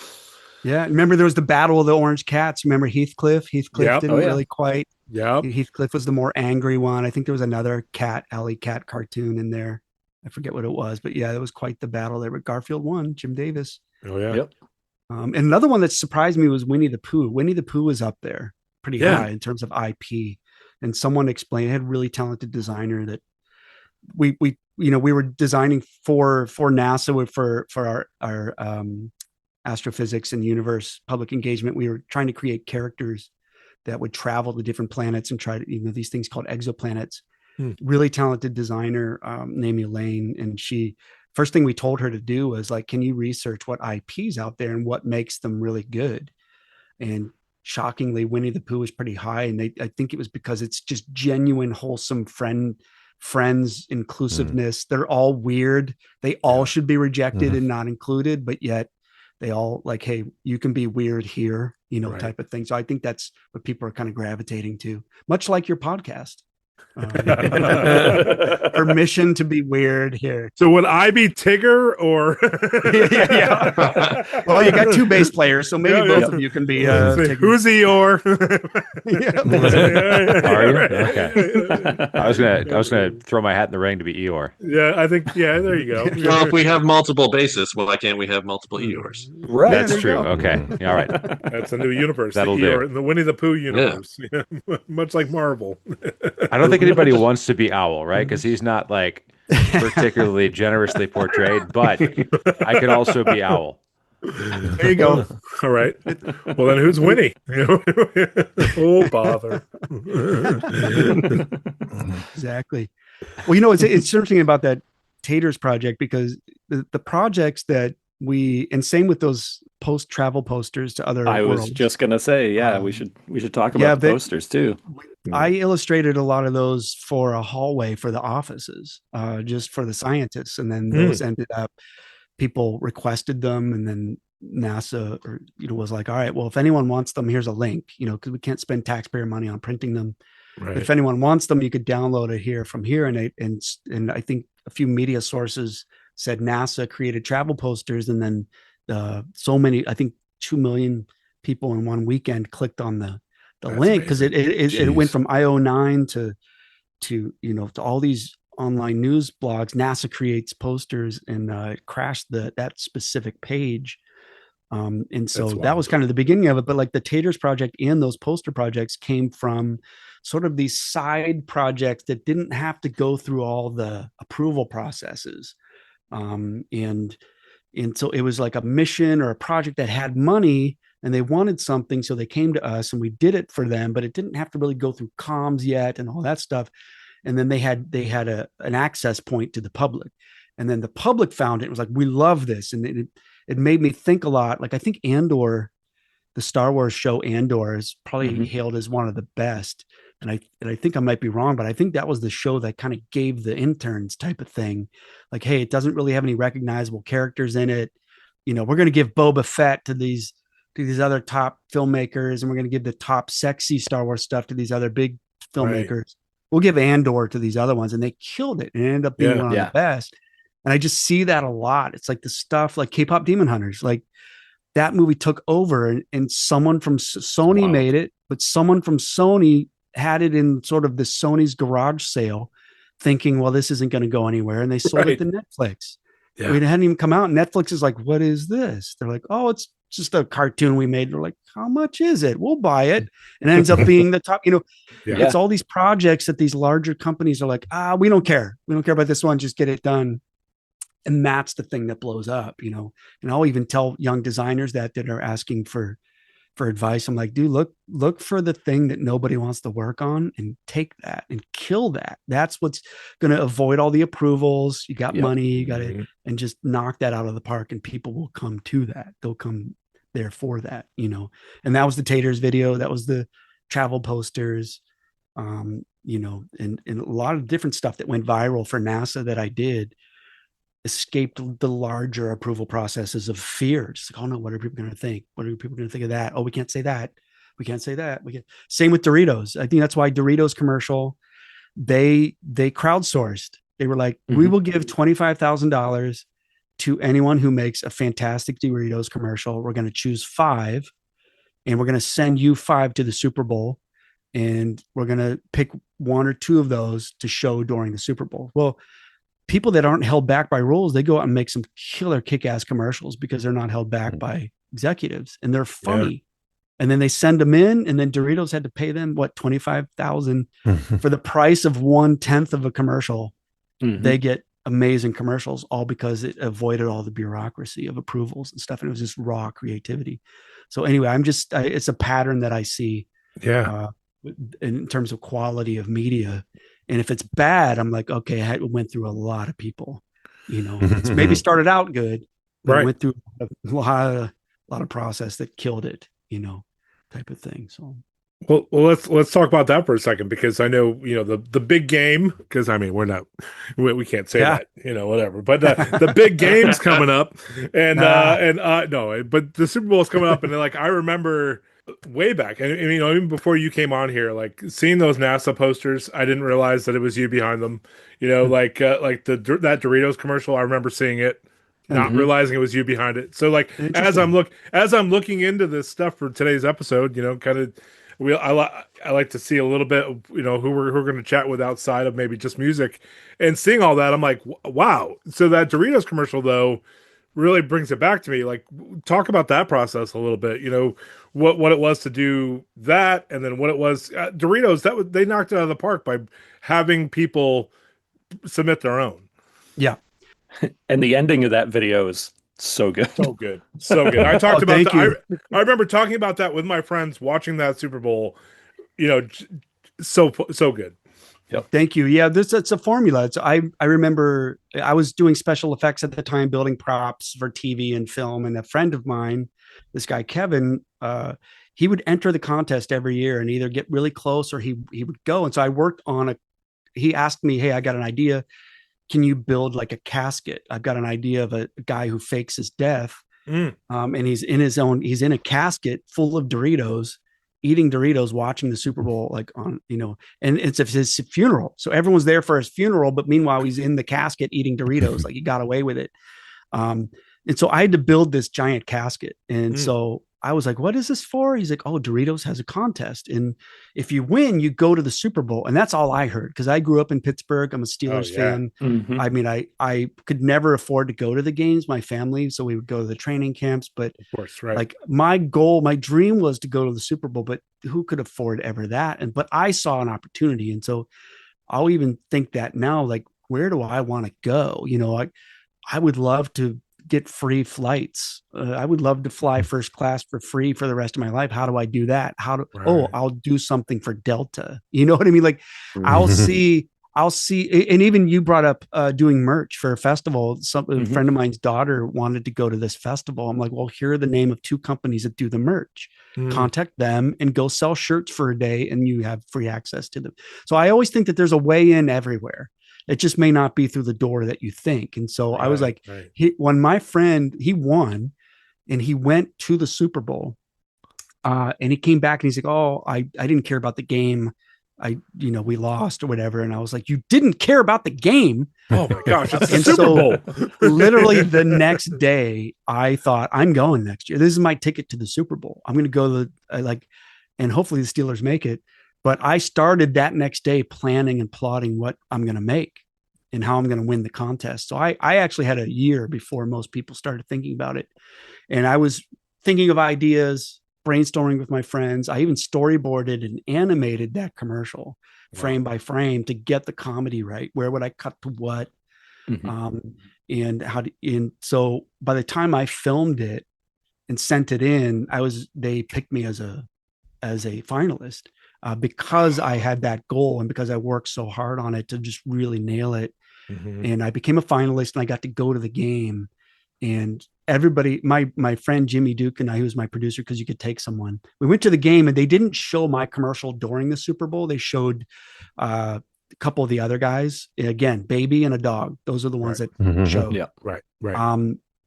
Yeah. Remember there was the Battle of the Orange Cats. Remember Heathcliff? Heathcliff Yep. didn't Oh, yeah. really quite. Yep. Heathcliff was the more angry one. I think there was another alley cat cartoon in there. I forget what it was, but yeah, that was quite the battle there. But Garfield won, Jim Davis. Oh yeah. Yep. And another one that surprised me was Winnie the Pooh. Winnie the Pooh was up there pretty Yeah. high in terms of IP. And someone explained, had a really talented designer that we were designing for NASA for our astrophysics and universe public engagement. We were trying to create characters that would travel to different planets and try to, these things called exoplanets. Really talented designer named Elaine. And first thing we told her to do was like, can you research what IP's out there and what makes them really good? And shockingly, Winnie the Pooh was pretty high. And I think it was because it's just genuine, wholesome friends inclusiveness. They're all weird. They all should be rejected and not included, but yet they all like, hey, you can be weird here, Right. type of thing. So I think that's what people are kind of gravitating to, much like your podcast. Permission to be weird here. So would I be Tigger or? Yeah. Well, you got two bass players, so maybe both of you can be. Who's Eeyore? Are you? Okay. I was gonna throw my hat in the ring to be Eeyore. Yeah, I think. Yeah, there you go. Well, if we have multiple bases, why can't we have multiple Eeyores? Right. That's true. Okay. All right. That's a new universe. That'll the do. Eeyore, the Winnie the Pooh universe. Much like Marvel. I don't think anybody wants to be Owl, right? Because he's not like particularly generously portrayed, but I could also be Owl. There you go. All right. Well, then who's Winnie? Oh, bother. Exactly. Well, it's interesting about that Taters project because the projects that and same with those travel posters to other I was worlds. just gonna say, we should talk about the posters too. I illustrated a lot of those for a hallway for the offices, just for the scientists, and then those ended up people requested them, and then NASA was like, all right, well, if anyone wants them, here's a link, because we can't spend taxpayer money on printing them. Right. If anyone wants them, you could download it here from here, and I think a few media sources said NASA created travel posters, and then so many, I think 2 million people in one weekend clicked on the link because it went from IO9 to all these online news blogs. NASA creates posters, and it crashed that specific page. And so that was kind of the beginning of it. But like the Taters project and those poster projects came from sort of these side projects that didn't have to go through all the approval processes. And so it was like a mission or a project that had money and they wanted something. So they came to us and we did it for them, but it didn't have to really go through comms yet and all that stuff. And then they had an access point to the public, and then the public found it. It was like, we love this. And it made me think a lot. Like, I think Andor, the Star Wars show Andor, is probably hailed as one of the best. And I think I might be wrong, but I think that was the show that kind of gave the interns type of thing. Like, hey, it doesn't really have any recognizable characters in it. We're going to give Boba Fett to these other top filmmakers, and we're going to give the top sexy Star Wars stuff to these other big filmmakers. Right. We'll give Andor to these other ones, and they killed it and ended up being one of the best. And I just see that a lot. It's like the stuff like K-pop Demon Hunters, like that movie took over, and someone from Sony made it, but someone from Sony had it in sort of the Sony's garage sale, thinking, well, this isn't going to go anywhere. And they sold it to Netflix. Yeah. It hadn't even come out. Netflix is like, what is this? They're like, oh, it's just a cartoon we made. They're like, how much is it? We'll buy it. And it ends up being the top, it's all these projects that these larger companies are like, we don't care. We don't care about this one. Just get it done. And that's the thing that blows up, and I'll even tell young designers that are asking for advice. I'm like, dude, look for the thing that nobody wants to work on and take that and kill that. That's what's going to avoid all the approvals. You got money, you got it, and just knock that out of the park, and people will come to that. They'll come there for that, and that was the Taters video. That was the travel posters, and a lot of different stuff that went viral for NASA that I did escaped the larger approval processes of fear. Just like, oh no, what are people going to think? What are people going to think of that? Oh, we can't say that. We can't say that. Same with Doritos. I think that's why Doritos commercial, they crowdsourced. They were like, we will give $25,000 to anyone who makes a fantastic Doritos commercial. We're going to choose 5, and we're going to send you 5 to the Super Bowl, and we're going to pick 1 or 2 of those to show during the Super Bowl. Well, people that aren't held back by rules, they go out and make some killer kick-ass commercials because they're not held back by executives, and they're funny. Yeah. And then they send them in, and then Doritos had to pay them $25,000 for the price of 1/10 of a commercial. They get amazing commercials, all because it avoided all the bureaucracy of approvals and stuff. And it was just raw creativity. So anyway, it's a pattern that I see in terms of quality of media. And if it's bad, I'm like, okay, I went through a lot of people, it's maybe started out good, but it went through a lot of process that killed it, type of thing. So, well, let's talk about that for a second, because I know, the big game, because I mean, we can't say that, whatever, but the big game's coming up, and but the Super Bowl is coming up, and like, I remember way back, and you know, even before you came on here, like seeing those NASA posters, I didn't realize that it was you behind them. You know, like that Doritos commercial, I remember seeing it, not realizing it was you behind it. So like Interesting. as I'm looking into this stuff for today's episode, you know, kind of I like to see a little bit of, you know, who we're going to chat with outside of maybe just music, and seeing all that, I'm like, wow. So that Doritos commercial though really brings it back to me. Like, talk about that process a little bit. You know, what it was to do that, and then what it was Doritos. They knocked it out of the park by having people submit their own. Yeah. And the ending of that video is so good. So good. So good. I talked about thank that. you. I remember talking about that with my friends watching that Super Bowl. You know, so good. Thank you. Yeah, it's a formula. I remember I was doing special effects at the time, building props for TV and film, and a friend of mine, this guy Kevin, he would enter the contest every year and either get really close or he would go. And so I worked on he asked me, "Hey, I got an idea. Can you build like a casket? I've got an idea of a guy who fakes his death, and he's in a casket full of Doritos, eating Doritos, watching the Super Bowl, like on, you know, and it's his funeral. So everyone's there for his funeral, but meanwhile he's in the casket eating Doritos, like he got away with it. And so I had to build this giant casket. And so I was like, what is this for? He's like, oh, Doritos has a contest. And if you win, you go to the Super Bowl. And that's all I heard, because I grew up in Pittsburgh. I'm a Steelers fan. I mean, I could never afford to go to the games, my family. So we would go to the training camps. But Of course, right. like my dream was to go to the Super Bowl, but who could afford ever that? But I saw an opportunity. And so I'll even think that now, like, where do I want to go? You know, I would love to get free flights. I would love to fly first class for free for the rest of my life. How do I do that? I'll do something for Delta. You know what I mean? Like I'll see, and even you brought up doing merch for a festival. A friend of mine's daughter wanted to go to this festival. I'm like, well, here are the name of 2 companies that do the merch. Contact them and go sell shirts for a day, and you have free access to them. So I always think that there's a way in everywhere. It just may not be through the door that you think. And so I was like, when my friend, he won and he went to the Super Bowl, and he came back and he's like, oh, I didn't care about the game. We lost or whatever. And I was like, you didn't care about the game? Oh my gosh. It's the And Super so Bowl. literally the next day I thought, I'm going next year. This is my ticket to the Super Bowl. I'm going to go and hopefully the Steelers make it. But I started that next day planning and plotting what I'm going to make and how I'm going to win the contest. So I actually had a year before most people started thinking about it. And I was thinking of ideas, brainstorming with my friends. I even storyboarded and animated that commercial frame by frame to get the comedy right. Where would I cut to what? And so by the time I filmed it and sent it in, they picked me as a finalist. Because I had that goal and because I worked so hard on it to just really nail it. And I became a finalist and I got to go to the game, and everybody, my friend Jimmy Duke and I, who was my producer, because you could take someone, we went to the game and they didn't show my commercial during the Super Bowl. They showed a couple of the other guys, again, baby and a dog. Those are the ones that showed. Yeah. Right.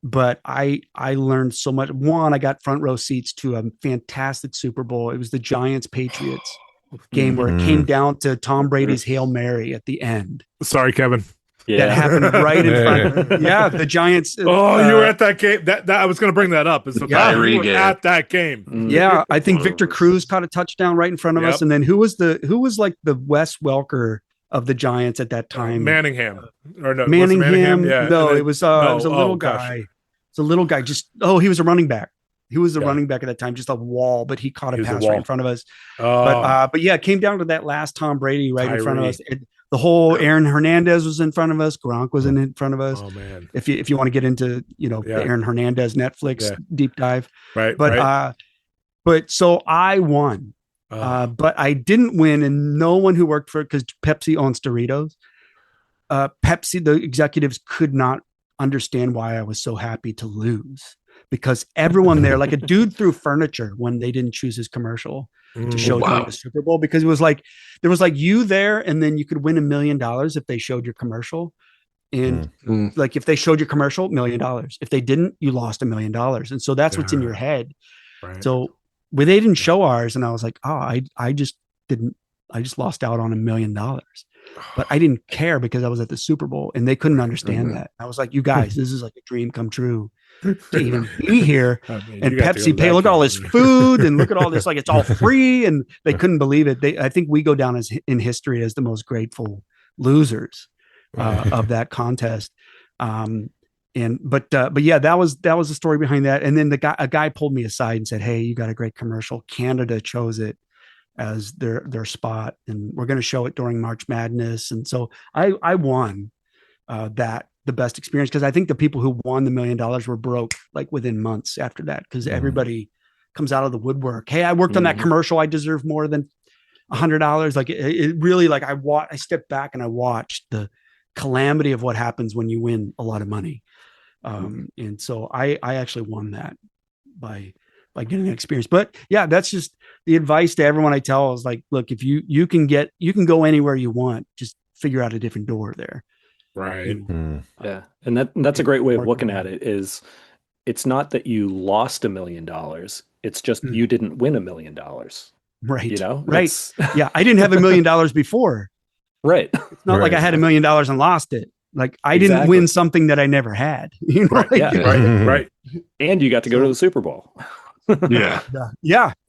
But I learned so much. One, I got front row seats to a fantastic Super Bowl. It was the Giants Patriots game where it came down to Tom Brady's Hail Mary at the end. Sorry, Kevin. That happened right in front. Yeah, the Giants. Oh, you were at that game. That I was going to bring that up. Is the fact you were at that game? Yeah, I think Victor Cruz caught a touchdown right in front of us, and then who was like the Wes Welker of the Giants at that time? Manningham or no? Manningham. Yeah. No, it was a little guy. It's a little guy. He was a running back. He was the running back at that time, just a wall, but he caught a pass right in front of us. But yeah, it came down to that last Tom Brady right in front of us. The whole Aaron Hernandez was in front of us. Gronk was in front of us. Oh man! If you want to get into the Aaron Hernandez Netflix deep dive, right? But so I won, but I didn't win, and no one who worked for it, because Pepsi owns Doritos. Pepsi, the executives could not understand why I was so happy to lose, because everyone there, like a dude threw furniture when they didn't choose his commercial to show during the Super Bowl, because it was like, there was like you there, and then you could win $1 million if they showed your commercial. And like, if they showed your commercial, $1 million. If they didn't, you lost $1 million. And so that's what's in your head. Right. So they didn't show ours, and I was like, oh, I just lost out on $1 million. But I didn't care because I was at the Super Bowl and they couldn't understand that. I was like, you guys, this is like a dream come true to even be here. And Pepsi pay, look at all this food and look at all this, like it's all free. And they couldn't believe it. I think we go down as in history as the most grateful losers of that contest. But yeah, that was the story behind that. And then a guy pulled me aside and said, hey, you got a great commercial. Canada chose it as their spot, and we're going to show it during March Madness. And so I won the best experience, because I think the people who won the $1 million were broke like within months after that, because everybody comes out of the woodwork. Hey, I worked on that commercial. I deserve more than $100. Like it really, like I stepped back and I watched the calamity of what happens when you win a lot of money. And so I actually won that by getting an experience. But yeah, that's just the advice to everyone I tell is like, look, if you can go anywhere you want, just figure out a different door there. Right. Yeah. And that's a great way of looking at it. Is it's not that you lost $1 million. It's just you didn't win $1 million. Right. You know? Right. Yeah. I didn't have $1 million before. Right. It's not like I had $1 million and lost it. Like I didn't win something that I never had. You know? Right. Yeah. Right. And you got to go to the Super Bowl. Yeah.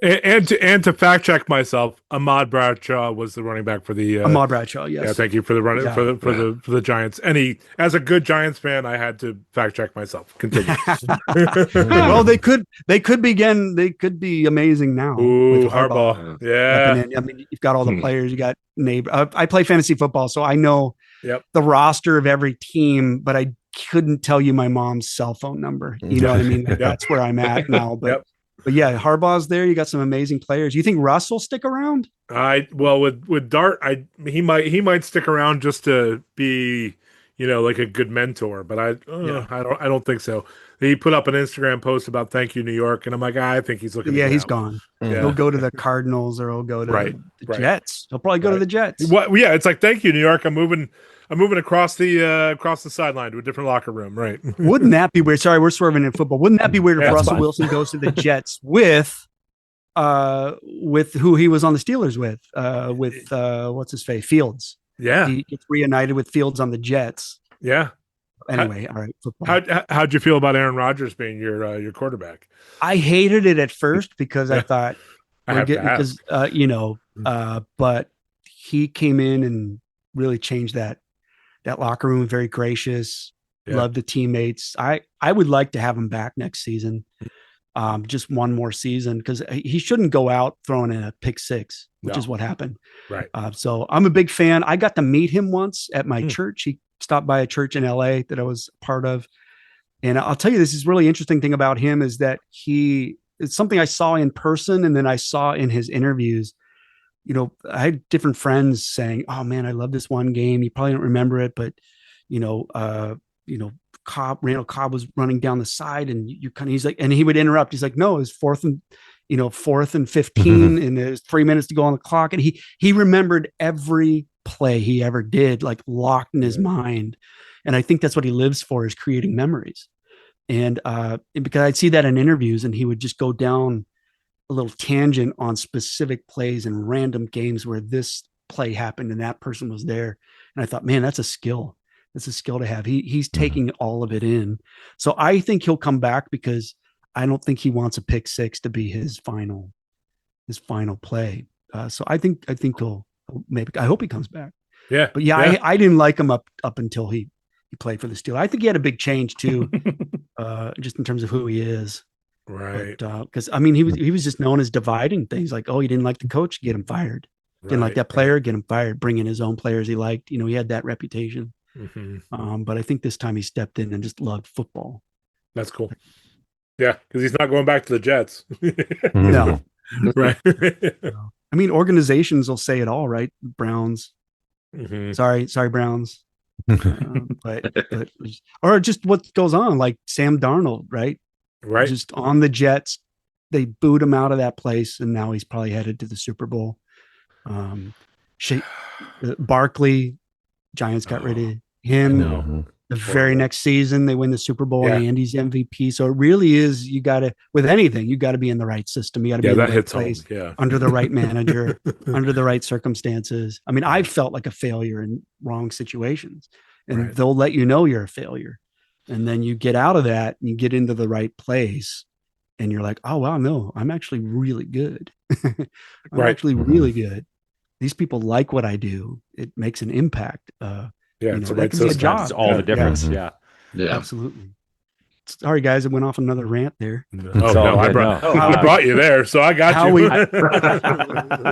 And to fact check myself, Ahmad Bradshaw was the running back for the Ahmad Bradshaw. Yes. Yeah, thank you for the running for the Giants. And as a good Giants fan, I had to fact check myself. Continue. Well, they could be amazing now. Ooh, with Harbaugh. Yeah. I mean, you've got all the players. You got neighbor. I play fantasy football, so I know the roster of every team, but I couldn't tell you my mom's cell phone number. You know what I mean? That's where I'm at now. But yeah, Harbaugh's there. You got some amazing players. You think Russ will stick around? With Dart, he might stick around just to be, like a good mentor. But I don't think so. He put up an Instagram post about thank you New York, and I'm like, I think he's looking. Yeah, he's gone. Yeah. He'll go to the Cardinals or he'll go to the Jets. He'll probably go to the Jets. Yeah, it's like thank you New York. I'm moving across the sideline to a different locker room. Right? Wouldn't that be weird? Sorry, we're swerving in football. Wouldn't that be weird if Russell Wilson goes to the Jets with who he was on the Steelers with what's his face, Fields? Yeah, he gets reunited with Fields on the Jets. Yeah. Anyway, all right. Football. How'd you feel about Aaron Rodgers being your quarterback? I hated it at first because I thought but he came in and really changed that locker room. Very gracious, loved the teammates. I would like to have him back next season, just one more season, because he shouldn't go out throwing in a pick six, which is what happened. Right. So I'm a big fan. I got to meet him once at my church. He stopped by a church in LA that I was part of. And I'll tell you, this is really interesting thing about him is that it's something I saw in person. And then I saw in his interviews, I had different friends saying, oh man, I love this one game. You probably don't remember it, but Randall Cobb was running down the side and he's like, and he would interrupt. He's like, no, it was fourth and 15 and there's 3 minutes to go on the clock. And he remembered every play he ever did, like locked in his mind. And I think that's what he lives for, is creating memories. And because I'd see that in interviews, and he would just go down a little tangent on specific plays and random games where this play happened and that person was there. And I thought, man, that's a skill. That's a skill to have. He's taking all of it in. So I think he'll come back, because I don't think he wants a pick six to be his final play. So I think he'll maybe, I hope he comes back. Yeah. But I didn't like him up until he played for the Steelers. I think he had a big change too, just in terms of who he is. Right. Because I mean, he was just known as dividing things. Like, oh, he didn't like the coach, get him fired. Didn't like that player, get him fired. Bring in his own players he liked. He had that reputation. But I think this time he stepped in and just loved football. That's cool. Yeah, because he's not going back to the Jets. No. Right. I mean, organizations will say it all, right? Browns. Sorry, Browns. But or just what goes on, like Sam Darnold, right? Right. Just on the Jets, they booed him out of that place, and now he's probably headed to the Super Bowl. Barkley, Giants got rid of him. The very next season, they win the Super Bowl and Yeah. Andy's MVP. So it really is, you got to, with anything, you got to be in the right system. You got to be in the that right hits place, home. Yeah. under the right manager, under the right circumstances. I mean, I've felt like a failure in wrong situations, and they'll let you know you're a failure. And then you get out of that and you get into the right place, and you're like, oh, wow, no, I'm actually really good. I'm actually really good. These people like what I do. It makes an impact. Yeah, you it's know, the right that can be a system. job. It's all the difference. Yeah. Absolutely. Sorry, guys, I went off another rant there. Oh no, I brought you there, so I got How you. we, I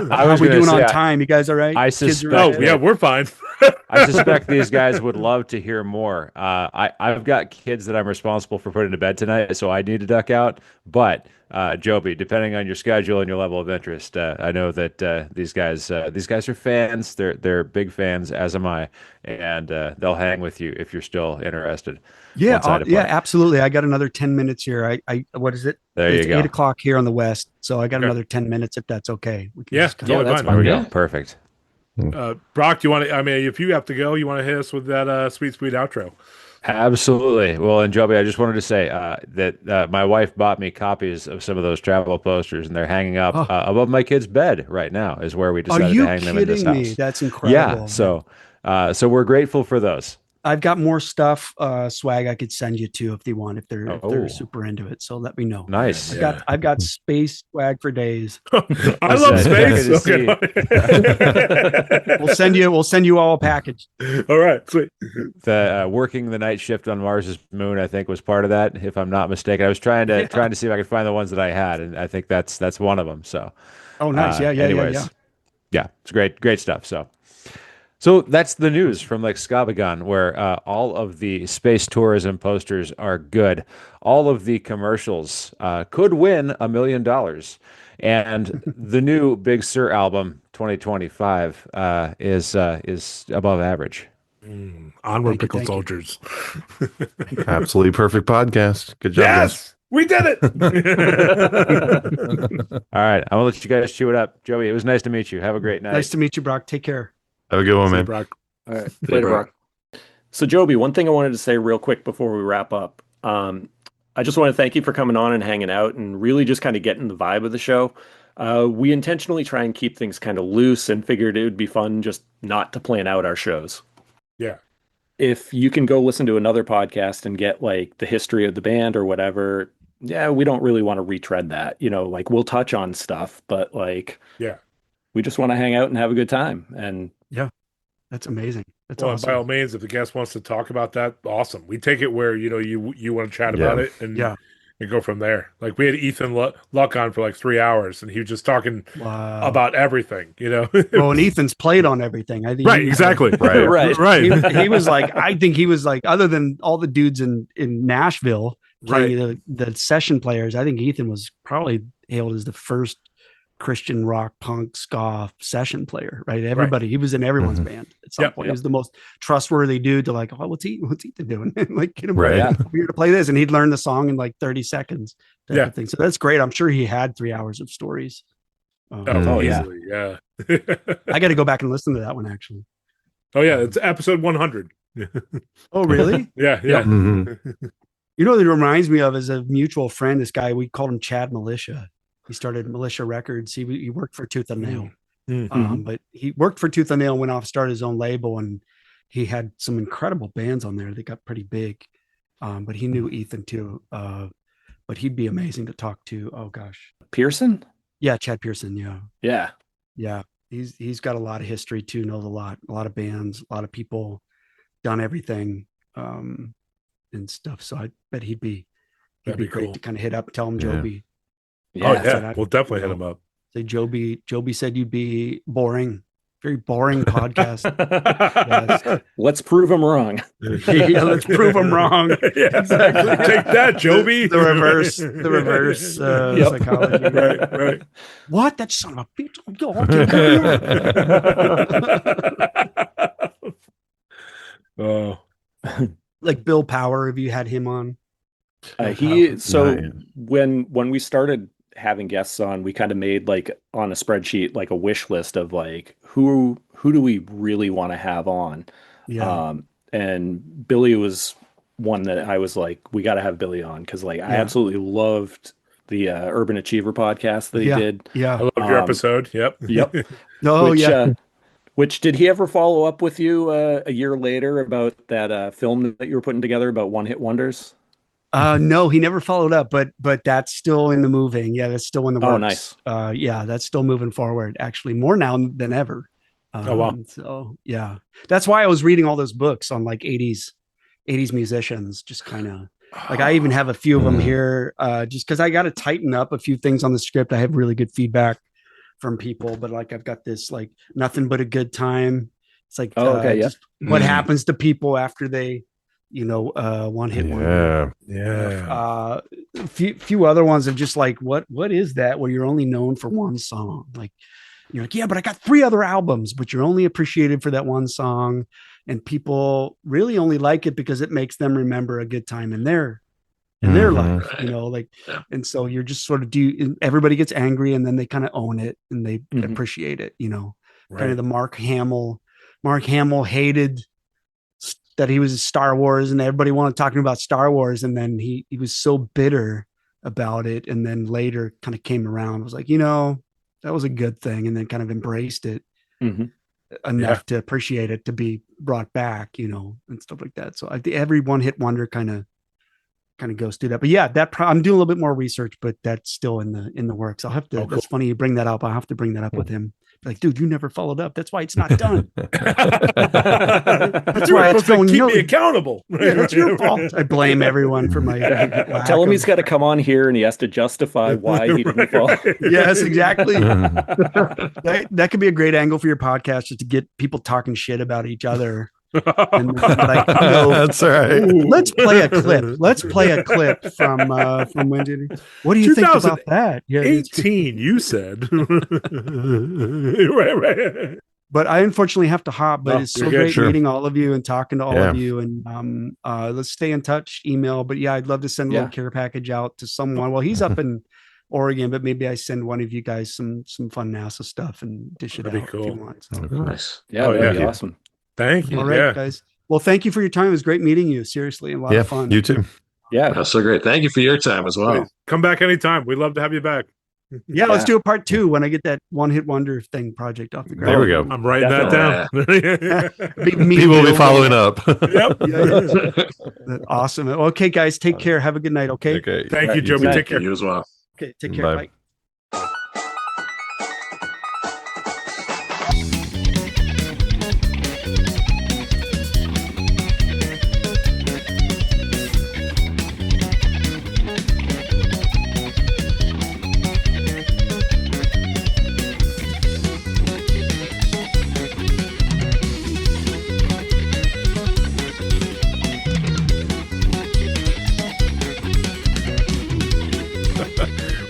how was we gonna doing say, on time? You guys all right? I Kids suspect. are okay? Yeah, we're fine. I suspect these guys would love to hear more. I've got kids that I'm responsible for putting to bed tonight, so I need to duck out. But Joby, depending on your schedule and your level of interest, I know that these guys are fans. They're big fans, as am I, and they'll hang with you if you're still interested. Yeah, once I depart. yeah, absolutely. I got another 10 minutes here. I what is it? There It's you go. 8:00 here on the West, so I got Okay. another 10 minutes if that's okay. We can Yeah, just totally that's fine. fine. There we Yeah. go. Perfect. Brock, do you want to? I mean, if you have to go, you want to hit us with that sweet outro? Absolutely. Well, and Joby, I just wanted to say that my wife bought me copies of some of those travel posters, and they're hanging up above my kid's bed right now. Is where we decided to hang them in this kidding me? house. That's incredible. Yeah. So we're grateful for those. I've got more stuff, swag I could send you to if they want, if they're Oh. super into it. So let me know. Nice. I've got space swag for days. I love space. Listen, Okay. We'll send you all a package. All right, sweet. The working the night shift on Mars's moon, I think, was part of that, if I'm not mistaken. I was trying to see if I could find the ones that I had, and I think that's one of them. So, Oh, nice. Yeah. anyways, yeah, it's great stuff. So that's the news from Lake Scabagon, where all of the space tourism posters are good. All of the commercials could win $1 million. And the new Big Sur album, 2025, is above average. Onward, Thank you, pickle thank you. soldiers. Absolutely perfect podcast. Good job, Yes, we did it. All right, I'm going to let you guys chew it up. Joey, it was nice to meet you. Have a great night. Nice to meet you, Brock. Take care. Have a good one, See you, man. Brock. All right. Later, Brock. So, Joby, one thing I wanted to say real quick before we wrap up. I just want to thank you for coming on and hanging out and really just kind of getting the vibe of the show. We intentionally try and keep things kind of loose and figured it would be fun just not to plan out our shows. Yeah. If you can go listen to another podcast and get like the history of the band or whatever, yeah, we don't really want to retread that. You know, like we'll touch on stuff, but like, Yeah. we just want to hang out and have a good time. And That's amazing. That's Well, awesome. by all means, if the guest wants to talk about that, awesome. We take it where you want to chat about it and go from there. Like we had Ethan Luck on for like 3 hours, and he was just talking about everything. Well, and Ethan's played on everything. I think Right, exactly. right. He was like, I think he was like, other than all the dudes in Nashville playing the session players, I think Ethan was probably hailed as the first Christian rock, punk, ska session player, right? Everybody, he was in everyone's band at some point. He was the most trustworthy dude to like, oh, what's Ethan doing? Like, get him over here to play this. And he'd learn the song in like 30 seconds. Type of thing. So that's great. I'm sure he had 3 hours of stories. Easily, yeah. I got to go back and listen to that one actually. Oh yeah, it's episode 100. Oh, really? Yeah. Mm-hmm. You know what it reminds me of is a mutual friend, this guy, we called him Chad Militia. He started Militia Records. He worked for Tooth and Nail. But he worked for Tooth and Nail, went off, started his own label, and he had some incredible bands on there that got pretty big. But he knew Ethan too. But he'd be amazing to talk to. Oh gosh. Pearson? Yeah, Chad Pearson. Yeah. Yeah. He's got a lot of history too, knows a lot of bands, a lot of people, done everything, and stuff. So I bet he'd be great cool to kind of hit up, tell him Joby. We'll definitely hit him up. Say Joby said you'd be boring, very boring podcast. Yes. Let's prove him wrong. Yeah, let's prove him wrong. Yeah, exactly. Take that, Joby. The reverse psychology. Right. What? That son of a bitch. Oh. Like Bill Power, have you had him on? When we started having guests on, we kind of made like on a spreadsheet like a wish list of like who do we really want to have on. and Billy was one that I was like, we got to have Billy on, because like I absolutely loved the Urban Achiever podcast that he did. I loved your episode. Yep. Which did he ever follow up with you a year later about that film that you were putting together about one-hit wonders? No, he never followed up, but that's still in the moving. Yeah, that's still in the works. Oh, nice. Yeah, that's still moving forward. Actually, more now than ever. Oh wow. So yeah, that's why I was reading all those books on like 80s musicians. Just kind of like, I even have a few of them here, just because I got to tighten up a few things on the script. I have really good feedback from people, but like I've got this like Nothing But a Good Time. It's like just what happens to people after they, one hit wonder. Yeah. A few other ones of just like what is that, where you're only known for one song. Like you're like, yeah, but I got 3 other albums, but you're only appreciated for that one song, and people really only like it because it makes them remember a good time in their life, and so you're just sort of everybody gets angry, and then they kind of own it and they appreciate it, kind of the Mark Hamill hated that he was Star Wars, and everybody wanted talking about Star Wars, and then he was so bitter about it, and then later kind of came around, was like, that was a good thing, and then kind of embraced it enough to appreciate it to be brought back, and stuff like that. So every one hit wonder kind of goes through that. But yeah, I'm doing a little bit more research, but that's still in the works. I'll have to. That's funny you bring that up. I'll have to bring that up with him. Like, dude, you never followed up. That's why it's not done. That's why it's going. Keep me accountable. Yeah, that's your fault. I blame everyone for my. Tell him he's got to come on here and he has to justify why he didn't follow. Yes, exactly. That could be a great angle for your podcast, just to get people talking shit about each other. And that's right. Let's play a clip from when did he, what do you think about that? Yeah, 18 you said. right. But I unfortunately have to hop, but it's so great meeting all of you and talking to all of you, and let's stay in touch, email. But yeah, I'd love to send a little care package out to someone. Well, he's up in Oregon, but maybe I send one of you guys some fun NASA stuff and dish it out if you want. So. Nice. Yeah, that'd be awesome. Thank you. All right, guys. Well, thank you for your time. It was great meeting you. Seriously, a lot of fun. You too. Yeah, that's so great. Thank you for your time as well. Come back anytime. We'd love to have you back. Yeah, let's do a part 2 when I get that one hit wonder thing project off the ground. There we go. I'm writing that down. People will be following up. Yep. Awesome. Okay, guys, take care. Have a good night. Okay. Thank you, Joby. Take care. You as well. Okay. Take care. Bye.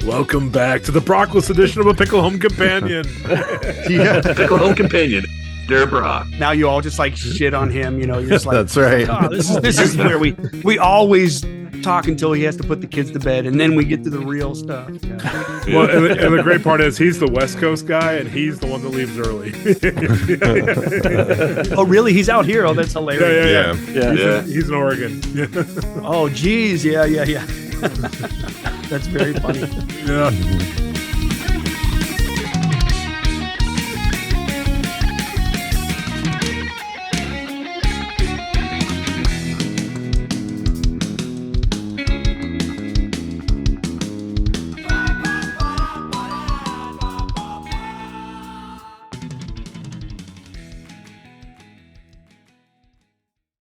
Welcome back to the Brockless edition of A Pickle Home Companion. Pickle Home Companion. Brock. Now you all just like shit on him, You're just like, that's right. Oh, this is where we always talk until he has to put the kids to bed, and then we get to the real stuff. Yeah. Well, and the great part is he's the West Coast guy, and he's the one that leaves early. Oh, really? He's out here? Oh, that's hilarious. Yeah. He's in Oregon. Oh, geez. Yeah. That's very funny. Yeah.